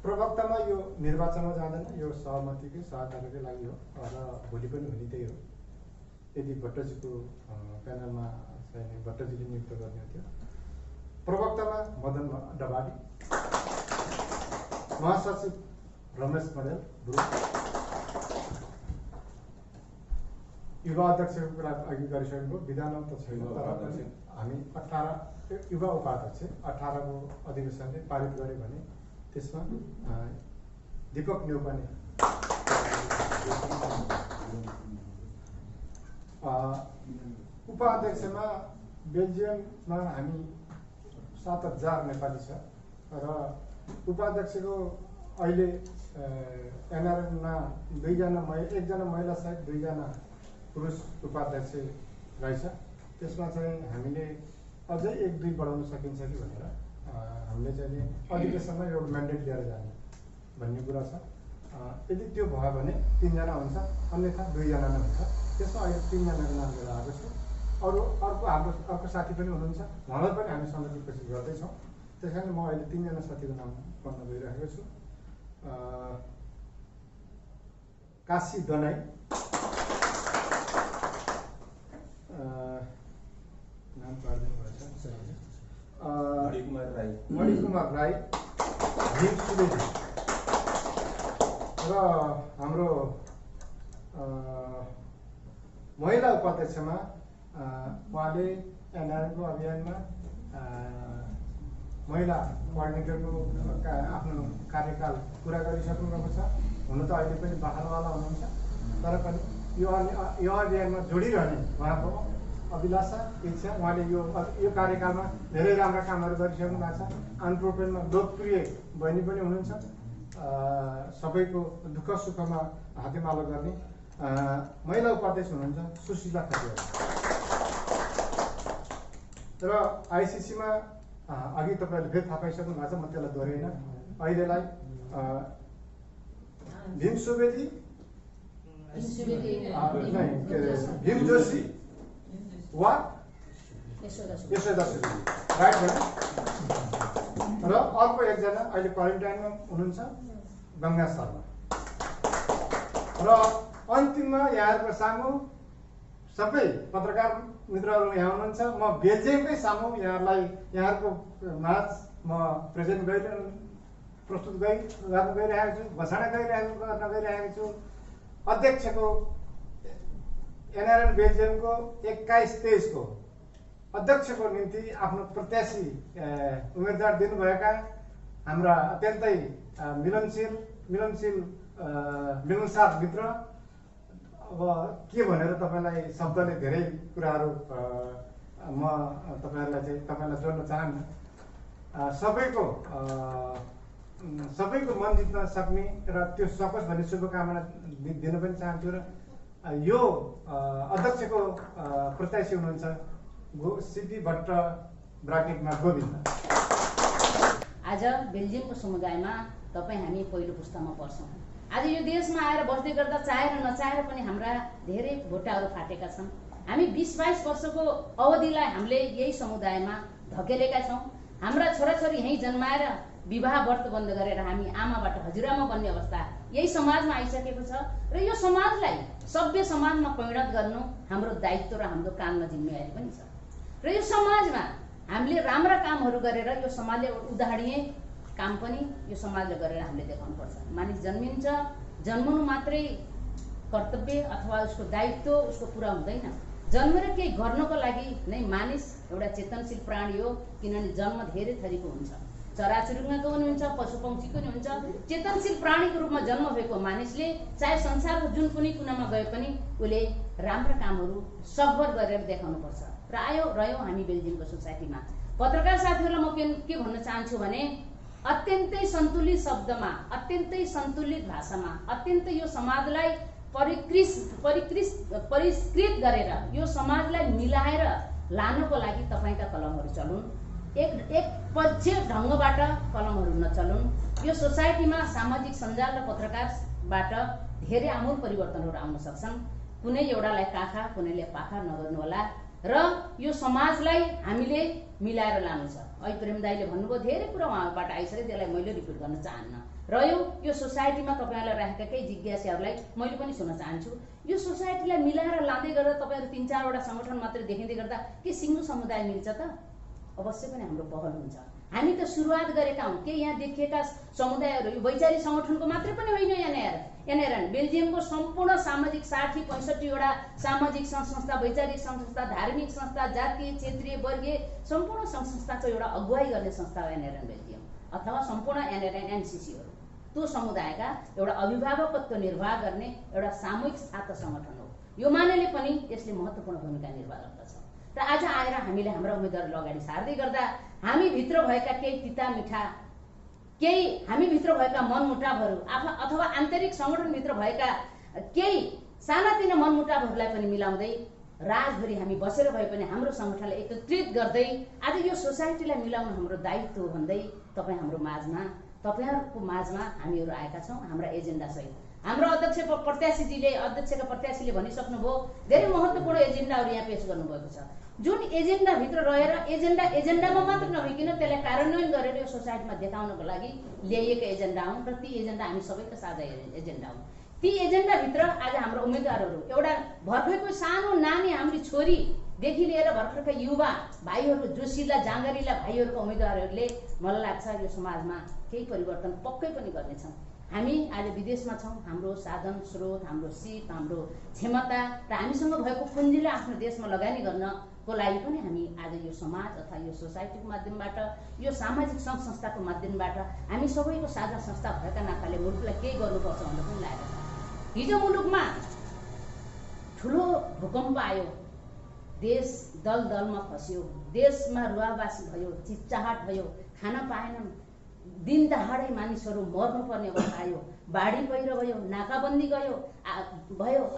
प्रवक्तामा यो निर्वाचनमा जाँदैन, यो सहमतिकै सहकार्यकै लागि हो र भोलि पनि हुने त्यही हो। यदि भट्टजीको प्यानलमा चाहिँ भट्टजीले नियुक्त गर्ने थियो। प्रवक्तामा मदन डबाडी, महासचिव रमेश पडेल ग्रुप, युवा अध्यक्षको कुरा अघि गरिसकेको, विधानमा त छैन तर पनि हामी 18 युवा उपाध्यक्ष 18 को अधिवेशनले पारित गरे भने त्यसमा दीपक नेउपाने, उपाध्यक्षमा बेल्जियममा हामी 7000 नेपाली छ र उपाध्यक्षको अहिले एनआरएनमा 2 जना एक जना महिला सहित 2 जना पुरुष उपाध्यक्ष रहेछ। त्यसमा चाहिँ हामीले अझै 1-2 बढाउन सकिन्छ कि भनेर हामीले चाहिँ अधिवेशनमा एउटा म्यान्डेट लिएर जाने भन्ने कुरा छ। यदि त्यो भयो भने 3 जना हुन्छ, अन्यथा 2 जना नै हुन्छ। त्यसमा अहिले 3 जनाको नाम लिएर आएको छु। अर्को हाम्रो अर्को साथी पनि हुनुहुन्छ, उहाँलाई पनि हामी समेट्ने कोसिस गर्दैछौँ। त्यस कारण म अहिले 3 जना साथीको नाम पढ्न गइरहेको छु। काशी दनाई, नाम पार्दिनु भएछ, मणिकुमार राई, भीम सुवेदी र हाम्रो महिला उपाध्यक्षमा उहाँले एनआरएमको अभियानमा महिला कोअर्डिनेटरको आफ्नो कार्यकाल पुरा गरिसक्नुभएको छ। हुन त अहिले पनि बहालवाला हुनुहुन्छ, तर पनि यो अभियानमा जोडिरहने उहाँको अभिलाषा, इच्छा। उहाँले यो कार्यकालमा धेरै राम्रा कामहरू गरिसक्नु भएको छ। आनप्रोपेनमा लोकप्रिय बहिनी पनि हुनुहुन्छ, सबैको दुःख सुखमा हातेमालो गर्ने महिला उपाध्यक्ष हुनुहुन्छ सुशीला खतिवडा। र आइसिसीमा अघि तपाईँहरूले फेरि थाहा पाइसक्नु भएको छ, म त्यसलाई दोहोऱ्याइन। अहिलेलाई भीम सुवेदी, भीम जोशी वा यशोदा सुवेदी, राइट भने। र अर्को एकजना अहिले क्वारेन्टाइनमा हुनुहुन्छ गङ्गा शर्मा। र अन्तिममा यहाँहरूको सामु सबै पत्रकार मित्रहरू यहाँ हुनुहुन्छ। म बेल्जियमकै सामु यहाँहरूको माझ म प्रस्तुत गर्न गइरहेको छु, घोषणा गर्न गइरहेको छु। अध्यक्षको एनआरएन बेल्जियमको 21-23 को अध्यक्षको निम्ति आफ्नो प्रत्याशी उम्मेदवार दिनुभएका हाम्रा अत्यन्तै मिलनसार मित्र। अब के भनेर तपाईँलाई शब्दले धेरै कुराहरू म तपाईँलाई जोड्न चाहन्न। सबैको मन जित्न सक्ने र त्यो सकोस् भन्ने शुभकामना दिन पनि चाहन्छु। र यो अध्यक्षको प्रत्याशी हुनुहुन्छ सिपी भट्ट ब्राकेटमा गोविन्द। आज बेल्जियमको समुदायमा तपाईँ हामी पहिलो पुस्तामा पर्छौँ। आज यो देशमा आएर बस्दै गर्दा चाहेर नचाहेर पनि हाम्रा धेरै भोटाहरू फाटेका छन्। हामी 20-22 वर्षको अवधिलाई हामीले यही समुदायमा धकेलेका छौँ। हाम्रा छोराछोरी यहीँ जन्माएर विवाह व्रत बन्द गरेर हामी आमाबाट हजुरआमा बन्ने अवस्था यही समाजमा आइसकेको छ। र यो समाजलाई सभ्य समाजमा परिणत गर्नु हाम्रो दायित्व र हाम्रो काममा जिम्मेवारी पनि छ। र यो समाजमा हामीले राम्रा कामहरू गरेर यो समाजले उदाहरणीय काम पनि यो समाजले गरेर हामीले देखाउनुपर्छ। मानिस जन्मिन्छ, जन्मनु मात्रै कर्तव्य अथवा उसको दायित्व उसको पुरा हुँदैन। जन्मेर केही गर्नको लागि नै मानिस एउटा चेतनशील प्राणी हो, किनभने जन्म धेरै थरीको हुन्छ। चराचुरुङ्गीको पनि हुन्छ, पशुपक्षीको पनि हुन्छ। चेतनशील प्राणीको रूपमा जन्म भएको मानिसले चाहे संसारको जुन कुनै कुनामा गए पनि उसले राम्रा कामहरू सकभर गरेर देखाउनुपर्छ। र रह्यौँ हामी बेल्जियमको सोसाइटीमा। पत्रकार साथीहरूलाई म के भन्न चाहन्छु भने अत्यन्तै सन्तुलित शब्दमा, अत्यन्तै सन्तुलित भाषामा, अत्यन्तै यो समाजलाई परिष्कृत गरेर यो समाजलाई मिलाएर लानको लागि तपाईँका कलमहरू चलुन्। एक पक्ष ढङ्गबाट कलमहरू नचलुन्। यो सोसाइटीमा सामाजिक सञ्जाल र पत्रकारबाट धेरै आमूल परिवर्तनहरू आउन सक्छन्। कुनै एउटालाई काखा कुनैले पाखा नगर्नुहोला। र यो समाजलाई हामीले मिलाएर लानु छ। अहिले प्रेम दाईले भन्नुभयो धेरै कुरा उहाँबाट आइसक्यो, त्यसलाई मैले रिपिट गर्न चाहन्न। र यो सोसाइटीमा तपाईँहरूलाई राखेका केही जिज्ञासाहरूलाई मैले पनि सुन्न चाहन्छु। यो सोसाइटीलाई मिलाएर लाँदै गर्दा तपाईँहरू 3-4वटा सङ्गठन मात्रै देखिँदै गर्दा के सिङ्गो समुदाय मिल्छ त? अवश्य पनि हाम्रो पहल हुन्छ। हामी त सुरुवात गरेका हौँ। के यहाँ देखिएका समुदायहरू यो वैचारिक सङ्गठनको मात्रै पनि होइन। एनआरएन बेल्जियमको सम्पूर्ण सामाजिक 60-65वटा सामाजिक संस्था, वैचारिक संस्था, धार्मिक संस्था, जातीय, क्षेत्रीय, वर्गीय सम्पूर्ण संस्थाको एउटा अगुवाई गर्ने संस्था हो एनआरएन बेल्जियम, अथवा सम्पूर्ण एनआरएन एनसिसीहरू। त्यो समुदायका एउटा अभिभावकत्व निर्वाह गर्ने एउटा सामूहिक छात्र सङ्गठन हो। यो मानेले पनि यसले महत्त्वपूर्ण भूमिका निर्वाह गर्दछ। र आज आएर हामीले हाम्रा उम्मेदवारहरू अगाडि सार्दै गर्दा हामीभित्र भएका केही तिता मिठा, केही हामीभित्र भएका मनमुटावहरू अथवा आन्तरिक सङ्गठनभित्र भएका केही सानातिना मनमुटावहरूलाई पनि मिलाउँदै रातभरि हामी बसेर भए पनि हाम्रो सङ्गठनलाई एकत्रित गर्दै आज यो सोसाइटीलाई मिलाउनु हाम्रो दायित्व हो भन्दै तपाईँहरूको माझमा हामीहरू आएका छौँ हाम्रा एजेन्डासहित। हाम्रो अध्यक्षका प्रत्याशीले भनिसक्नुभयो धेरै महत्त्वपूर्ण एजेन्डाहरू यहाँ पेश गर्नुभएको छ। जुन एजेन्डाभित्र रहेर एजेन्डामा मात्र नभइकन त्यसलाई कार्यान्वयन गरेर यो सोसाइटीमा देखाउनको लागि ल्याइएका एजेन्डा हुन् र ती एजेन्डा हामी सबैका साझा एजेन्डा हुन्। ती एजेन्डाभित्र आज हाम्रो उम्मेदवारहरू एउटा भर्खरको सानो नानी हाम्री छोरीदेखि लिएर भर्खरका युवा भाइहरू, जोसिला जाँगरिला भाइहरूको उम्मेदवारहरूले मलाई लाग्छ यो समाजमा केही परिवर्तन पक्कै पनि गर्नेछन्। हामी आज विदेशमा छौँ, हाम्रो साधन स्रोत, हाम्रो सिप, हाम्रो क्षमता र हामीसँग भएको पुँजीले आफ्नो देशमा लगानी गर्नको लागि पनि हामी आज यो समाज अथवा यो सोसाइटीको माध्यमबाट, यो सामाजिक सङ्घ संस्थाको माध्यमबाट हामी सबैको साझा संस्था भएका नाताले मुलुकलाई केही गर्नुपर्छ भनेर पनि लागेको छ। हिजो मुलुकमा ठुलो भूकम्प आयो, देश दल दलमा फस्यो, देशमा रुवाबासी भयो, चिच्चाहट भयो, खान पाएनन्, दिन दहाडै मानिसहरू मर्नुपर्ने अवस्था आयो, बाढी पहिरो भयो, नाकाबन्दी भयो।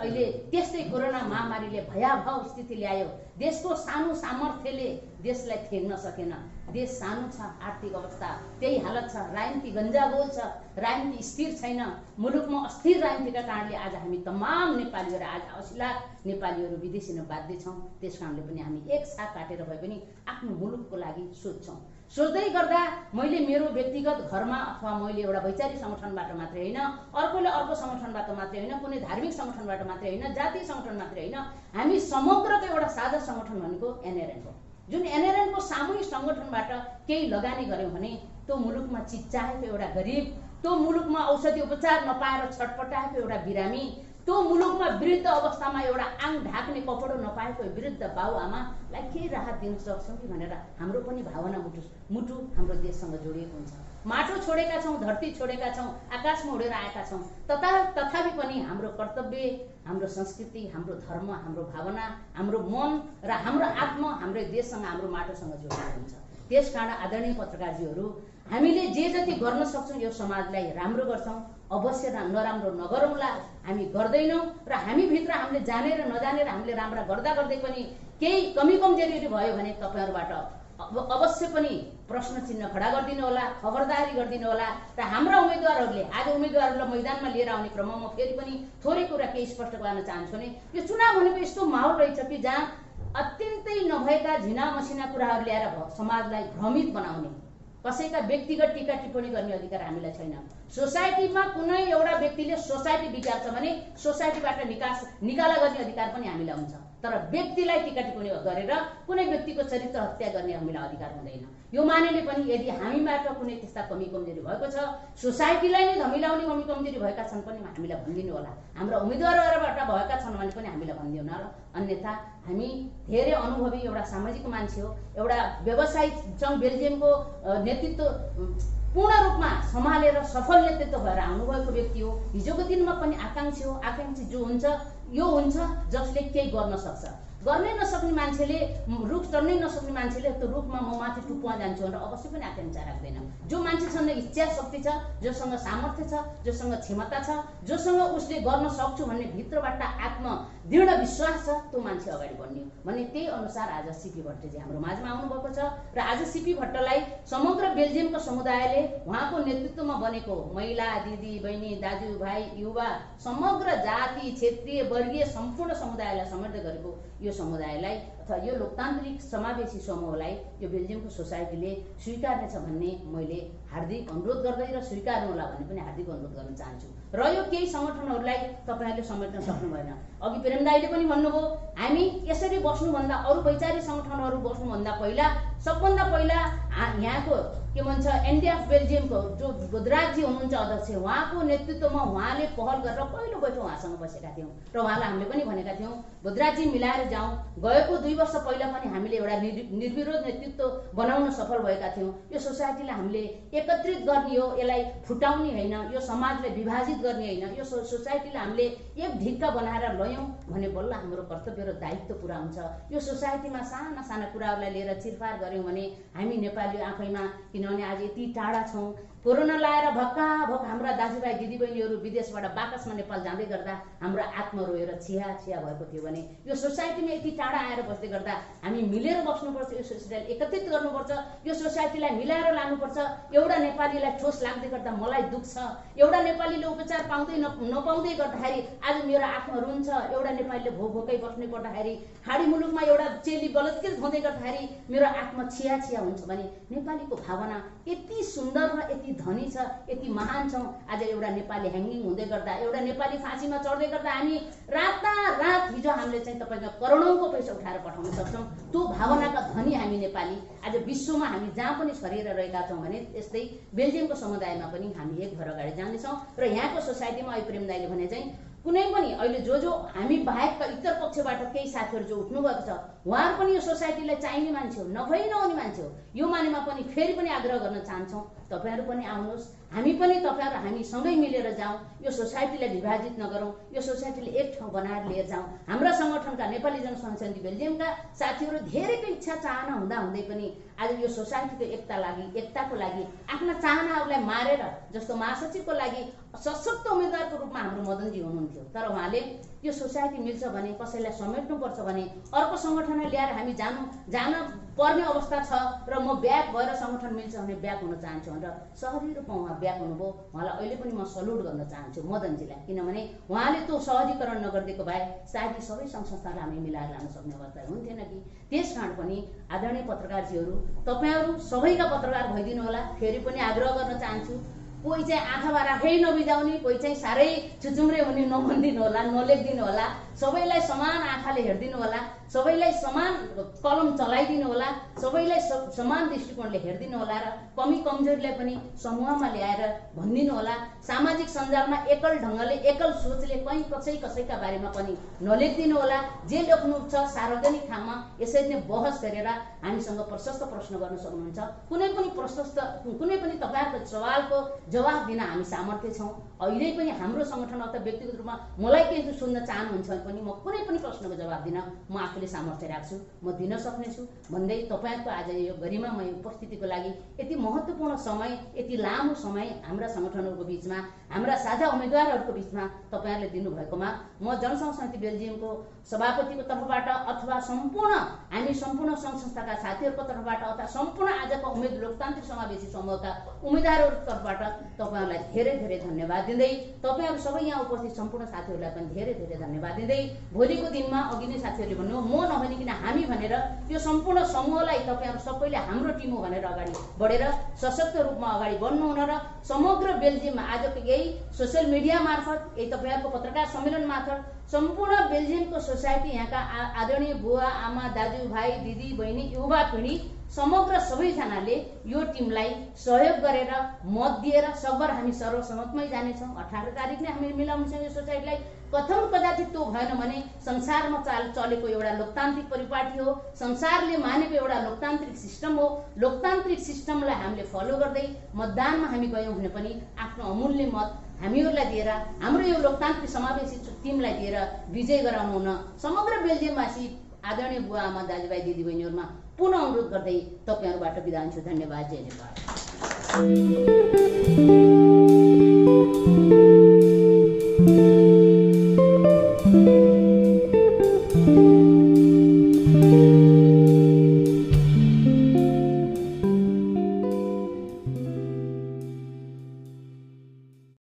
अहिले त्यस्तै कोरोना महामारीले भयावह स्थिति ल्यायो। देशको सानो सामर्थ्यले देशलाई थेग्न सकेन। देश सानो छ, आर्थिक अवस्था त्यही हालत छ, राजनीति गन्जागोल छ, राजनीति स्थिर छैन। मुलुकमा अस्थिर राजनीतिका कारणले आज हामी तमाम नेपालीहरू, आज 80 लाख नेपालीहरू विदेशी हुन बाध्य छौँ। त्यस कारणले पनि हामी एक साथ काटेर भए पनि आफ्नो मुलुकको लागि सोच्छौँ। सोच्दै गर्दा मैले मेरो व्यक्तिगत घरमा अथवा मैले एउटा वैचारिक सङ्गठनबाट मात्रै होइन, अर्कोले अर्को सङ्गठनबाट मात्रै होइन, कुनै धार्मिक सङ्गठनबाट मात्रै होइन, जातीय सङ्गठन मात्रै होइन, हामी समग्रको एउटा साझा सङ्गठन भनेको एनआरएन हो। जुन एनआरएनको सामूहिक सङ्गठनबाट केही लगानी गऱ्यौँ भने त्यो मुलुकमा चिच्चाएको एउटा गरिब, त्यो मुलुकमा औषधि उपचार नपाएर छटपटाएको एउटा बिरामी, त्यो मुलुकमा वृद्ध अवस्थामा एउटा आङ ढाक्ने कपडो नपाएको वृद्ध बाबुआमालाई केही राहत दिन सक्छौँ कि भनेर हाम्रो पनि भावना मुटु हाम्रो देशसँग जोडिएको हुन्छ। माटो छोडेका छौँ, धरती छोडेका छौँ, आकाशमा उडेर आएका छौँ, तथापि पनि हाम्रो कर्तव्य, हाम्रो संस्कृति, हाम्रो धर्म, हाम्रो भावना, हाम्रो मन र हाम्रो आत्मा हाम्रो देशसँग, हाम्रो माटोसँग जोडिएको हुन्छ। त्यसकारण आदरणीय पत्रकारजीहरू, हामीले जे जति गर्न सक्छौँ यो समाजलाई राम्रो गर्छौँ, अवश्य नराम्रो नगरौँला, हामी गर्दैनौँ। र हामीभित्र हामीले जानेर नजानेर हामीले राम्रा गर्दा गर्दै पनि केही कमी कमजोरी भयो भने तपाईँहरूबाट अवश्य पनि प्रश्न चिन्ह खडा गरिदिनु होला, खबरदारी गरिदिनु होला। र हाम्रा उम्मेदवारहरूले आज उम्मेदवारहरूलाई मैदानमा लिएर आउने क्रममा फेरि पनि थोरै कुरा केही स्पष्ट गर्न चाहन्छु भने यो चुनाव भनेको यस्तो माहौल रहेछ कि जहाँ अत्यन्तै नभएका झिना मसिना कुराहरू ल्याएर समाजलाई भ्रमित बनाउने, कसैका व्यक्तिगत टीका टिप्पणी गर्ने अधिकार हामीलाई छैन। सोसाइटीमा कुनै एउटा व्यक्तिले सोसाइटी बिगार्छ भने सोसाइटीबाट निकाला गर्ने अधिकार पनि हामीलाई हुन्छ, तर व्यक्तिलाई टीका टिप्पणी गरेर कुनै व्यक्तिको चरित्र हत्या गर्ने हामीलाई अधिकार हुँदैन। यो मानेले पनि यदि हामीबाट कुनै त्यस्ता कमी कमजोरी भएको छ, सोसाइटीलाई नै धमिलाउने कमी कमजोरी भएका छन् पनि हामीलाई भनिदिनु होला। हाम्रा उम्मेदवारबाट भएका छन् भने पनि हामीलाई भनिदिनु होला। अन्यथा हामी धेरै अनुभवी एउटा सामाजिक मान्छे हो, एउटा व्यवसायिक सङ्घ बेल्जियमको नेतृत्व पूर्ण रूपमा सम्हालेर सफल नेतृत्व भएर आउनुभएको व्यक्ति हो। हिजोको दिनमा पनि आकाङ्क्षी हो। आकाङ्क्षी जो हुन्छ यो हुन्छ जसले केही गर्न सक्छ। गर्नै नसक्ने मान्छेले, रुख चढ्नै नसक्ने मान्छेले त्यो रुखमा म माथि टुप्पमा जान्छु भनेर अवश्य पनि आकाङ्क्षा राख्दैन। जो मान्छेसँग इच्छा शक्ति छ, जोसँग सामर्थ्य छ, जोसँग क्षमता छ, जोसँग उसले गर्न सक्छु भन्ने भित्रबाट दृढ विश्वास छ, त्यो मान्छे अगाडि बढ्ने भने त्यही अनुसार आज सिपी भट्टजी हाम्रो माझमा आउनुभएको छ। र आज सिपी भट्टलाई समग्र बेल्जियमको समुदायले उहाँको नेतृत्वमा बनेको महिला दिदी बहिनी दाजुभाइ युवा समग्र जाति क्षेत्रीय वर्गीय सम्पूर्ण समुदायलाई समर्थन गरेको यो समुदायलाई अथवा यो लोकतान्त्रिक समावेशी समूहलाई यो बेल्जियमको सोसाइटीले स्वीकार्नेछ भन्ने मैले हार्दिक अनुरोध गर्दै र स्वीकार्नु होला भन्ने पनि हार्दिक अनुरोध गर्न चाहन्छु। र यो केही सङ्गठनहरूलाई तपाईँहरूले समेट्न सक्नु भएन। अघि प्रेम दाइले पनि भन्नुभयो हामी यसरी बस्नुभन्दा अरू वैचारिक सङ्गठनहरू बस्नुभन्दा पहिला सबभन्दा पहिला यहाँको के भन्छ एनडिएफ बेल्जियमको जो गोदराजी हुनुहुन्छ अध्यक्ष, उहाँको नेतृत्वमा उहाँले पहल गरेर पहिलो बैठक उहाँसँग बसेका थियौँ र उहाँलाई हामीले पनि भनेका थियौँ गोदराजी मिलाएर जाउँ। गएको 2 वर्ष पहिला पनि हामीले एउटा निर्विरोध नेतृत्व बनाउन सफल भएका थियौँ। यो सोसाइटीलाई हामीले एकत्रित गर्ने हो, यसलाई फुटाउने होइन, यो समाजलाई विभाजित गर्ने होइन, यो सोसाइटीलाई हामीले एक ढिक्का बनाएर लयौँ भने बल्ल हाम्रो कर्तव्य र दायित्व पुरा हुन्छ। यो सोसाइटीमा साना साना कुराहरूलाई लिएर चिरफार गऱ्यौँ भने हामी नेपाली आफैमा, किनभने आज यति टाढा छौँ, कोरोना लाएर भक्काभक हाम्रा दाजुभाइ दिदीबहिनीहरू विदेशबाट बाकसमा नेपाल जाँदै गर्दा हाम्रो आत्मा रोएर छिया भएको थियो भने यो सोसाइटीमा यति टाढा आएर बस्दै गर्दा हामी मिलेर बस्नुपर्छ, यो सोसाइटीलाई एकत्रित गर्नुपर्छ, यो सोसाइटीलाई मिलाएर लानुपर्छ। एउटा नेपालीलाई ठोस लाग्दै गर्दा मलाई दुःख छ, एउटा नेपालीले उपचार पाउँदै नपाउँदै गर्दाखेरि आज मेरो आत्मा रुन्छ, एउटा नेपालीले भोकै बस्नै पर्दाखेरि, खाडी मुलुकमा एउटा चेली बलात्कृत हुँदै गर्दाखेरि मेरो आत्मा छिया हुन्छ भने नेपालीको भावना यति सुन्दर र यति यति धनी छ, यति महान छौँ। आज एउटा नेपाली ह्याङ्गिङ हुँदै गर्दा, एउटा नेपाली फाँसीमा चढ्दै गर्दा हामी रातारात हिजो हामीले चाहिँ तपाईँको करोडौँको पैसा उठाएर पठाउन सक्छौँ। त्यो भावनाका धनी हामी नेपाली। आज विश्वमा हामी जहाँ पनि छरिएर रहेका छौँ भने यस्तै बेल्जियमको समुदायमा पनि हामी एक भएर अगाडि जानेछौँ। र यहाँको सोसाइटीमा अहिले प्रेम दाइले भने चाहिँ कुनै पनि अहिले जो हामी बाहेकका इतर पक्षबाट केही साथीहरू जो उठ्नुभएको छ, उहाँहरू पनि यो सोसाइटीलाई चाहिने मान्छे हो, नभई नहुने मान्छे हो। यो मानेमा पनि फेरि पनि आग्रह गर्न चाहन्छौँ, तपाईँहरू पनि आउनुहोस्, हामी पनि तपाईँहरू हामी सँगै मिलेर जाउँ, यो सोसाइटीलाई विभाजित नगरौँ, यो सोसाइटीले एक ठाउँ बनाएर लिएर जाउँ। हाम्रा सङ्गठनका नेपाली जनसङ्घ बेल्जियमका साथीहरू धेरैको इच्छा चाहना हुँदाहुँदै पनि आज यो सोसाइटीको एकताको लागि आफ्ना चाहनाहरूलाई मारेर, जस्तो महासचिवको लागि सशक्त उम्मेदवारको रूपमा हाम्रो मदनजी हुनुहुन्थ्यो, तर उहाँले यो सोसाइटी मिल्छ भने, कसैलाई समेट्नुपर्छ भने अर्को सङ्गठनलाई ल्याएर हामी जान पर्ने अवस्था छ र म ब्याक भएर सङ्गठन मिल्छ भने ब्याक हुन चाहन्छु भनेर सहजी रूपमा उहाँ ब्याक हुनुभयो। उहाँलाई अहिले पनि म सल्युट गर्न चाहन्छु मदनजीलाई, किनभने उहाँले त्यो सहजीकरण नगरिदिएको भए सायद सबै सङ्घ संस्थालाई हामी मिलाएर लान सक्ने अवस्था हुन्थेन कि। त्यस कारण पनि आदरणीय पत्रकारजीहरू, तपाईँहरू सबैका पत्रकार भइदिनु होला। फेरि पनि आग्रह गर्न चाहन्छु, कोही चाहिँ आँखामा राखै नबिजाउने, कोही चाहिँ साह्रै छुचुम्रे हुने नभनिदिनु होला, नलेखिदिनु होला। सबैलाई समान आँखाले हेरिदिनु होला, सबैलाई समान कलम चलाइदिनु होला, सबैलाई समान दृष्टिकोणले हेरिदिनु होला र कमी कमजोरीलाई पनि समूहमा ल्याएर भनिदिनु होला। सामाजिक सञ्जालमा एकल ढङ्गले, एकल सोचले कहीँ कसैका बारेमा पनि नलेखिदिनु होला। जे लेख्नु छ सार्वजनिक ठाउँमा यसरी नै बहस गरेर हामीसँग प्रशस्त प्रश्न गर्न सक्नुहुन्छ। कुनै पनि तपाईँहरूको सवालको जवाफ दिन हामी सामर्थ्य छौँ। अहिले पनि हाम्रो सङ्गठन अथवा व्यक्तिगत रूपमा मलाई केही सुन्न चाहनुहुन्छ भने पनि म कुनै पनि प्रश्नको जवाफ दिन म आफूले सामर्थ्य राख्छु, म दिन सक्नेछु भन्दै तपाईँहरूको आज यो गरिमामय उपस्थितिको लागि, यति महत्त्वपूर्ण समय, यति लामो समय हाम्रा सङ्गठनहरूको बिचमा, हाम्रा साझा उम्मेदवारहरूको बिचमा तपाईँहरूले दिनुभएकोमा म जनसङ्घ समिति बेल्जियमको सभापतिको तर्फबाट अथवा हामी सम्पूर्ण सङ्घ संस्थाका साथीहरूको तर्फबाट अथवा सम्पूर्ण आजको लोकतान्त्रिक समावेशी समूहका उम्मेदवारहरूको तर्फबाट तपाईँहरूलाई धेरै धेरै धन्यवाद दिँदै, तपाईँहरू सबै यहाँ उपस्थित सम्पूर्ण साथीहरूलाई पनि धेरै धेरै धन्यवाद दिँदै, भोलिको दिनमा अघि नै साथीहरूले भन्नु म नभनिकन हामी भनेर यो सम्पूर्ण समूहलाई तपाईँहरू सबैले हाम्रो टिम हो भनेर अगाडि बढेर सशक्त रूपमा अगाडि बढ्नुहुन र समग्र बेल्जियममा आजको यही सोसियल मिडिया मार्फत, यही तपाईँहरूको पत्रकार सम्मेलन मार्फत सम्पूर्ण बेल्जियमको सोसाइटी, यहाँका आदरणीय बुवा आमा दाजुभाइ दिदी बहिनी युवा पिँढी समग्र सबैजनाले यो टिमलाई सहयोग गरेर मत दिएर सकभर हामी सर्वसम्मतमै जानेछौँ। 18 तारिक नै हामी मिलाउनेछौँ यो सोसाइटीलाई। कथम कदाचित त्यो भएन भने संसारमा चलेको एउटा लोकतान्त्रिक परिपाटी हो, संसारले मानेको एउटा लोकतान्त्रिक सिस्टम हो। लोकतान्त्रिक सिस्टमलाई हामीले फलो गर्दै मतदानमा हामी गयौँ भने पनि आफ्नो अमूल्य मत हामीहरूलाई दिएर, हाम्रो यो लोकतान्त्रिक समावेशी टिमलाई दिएर विजय गराउनु हुन समग्र बेल्जियमवासी आदरणीय बुवा आमा दाजुभाइ दिदीबहिनीहरूमा पुनः अनुरोध गर्दै तपाईँहरूबाट बिदा हुन्छु। धन्यवाद। जय नेपाल।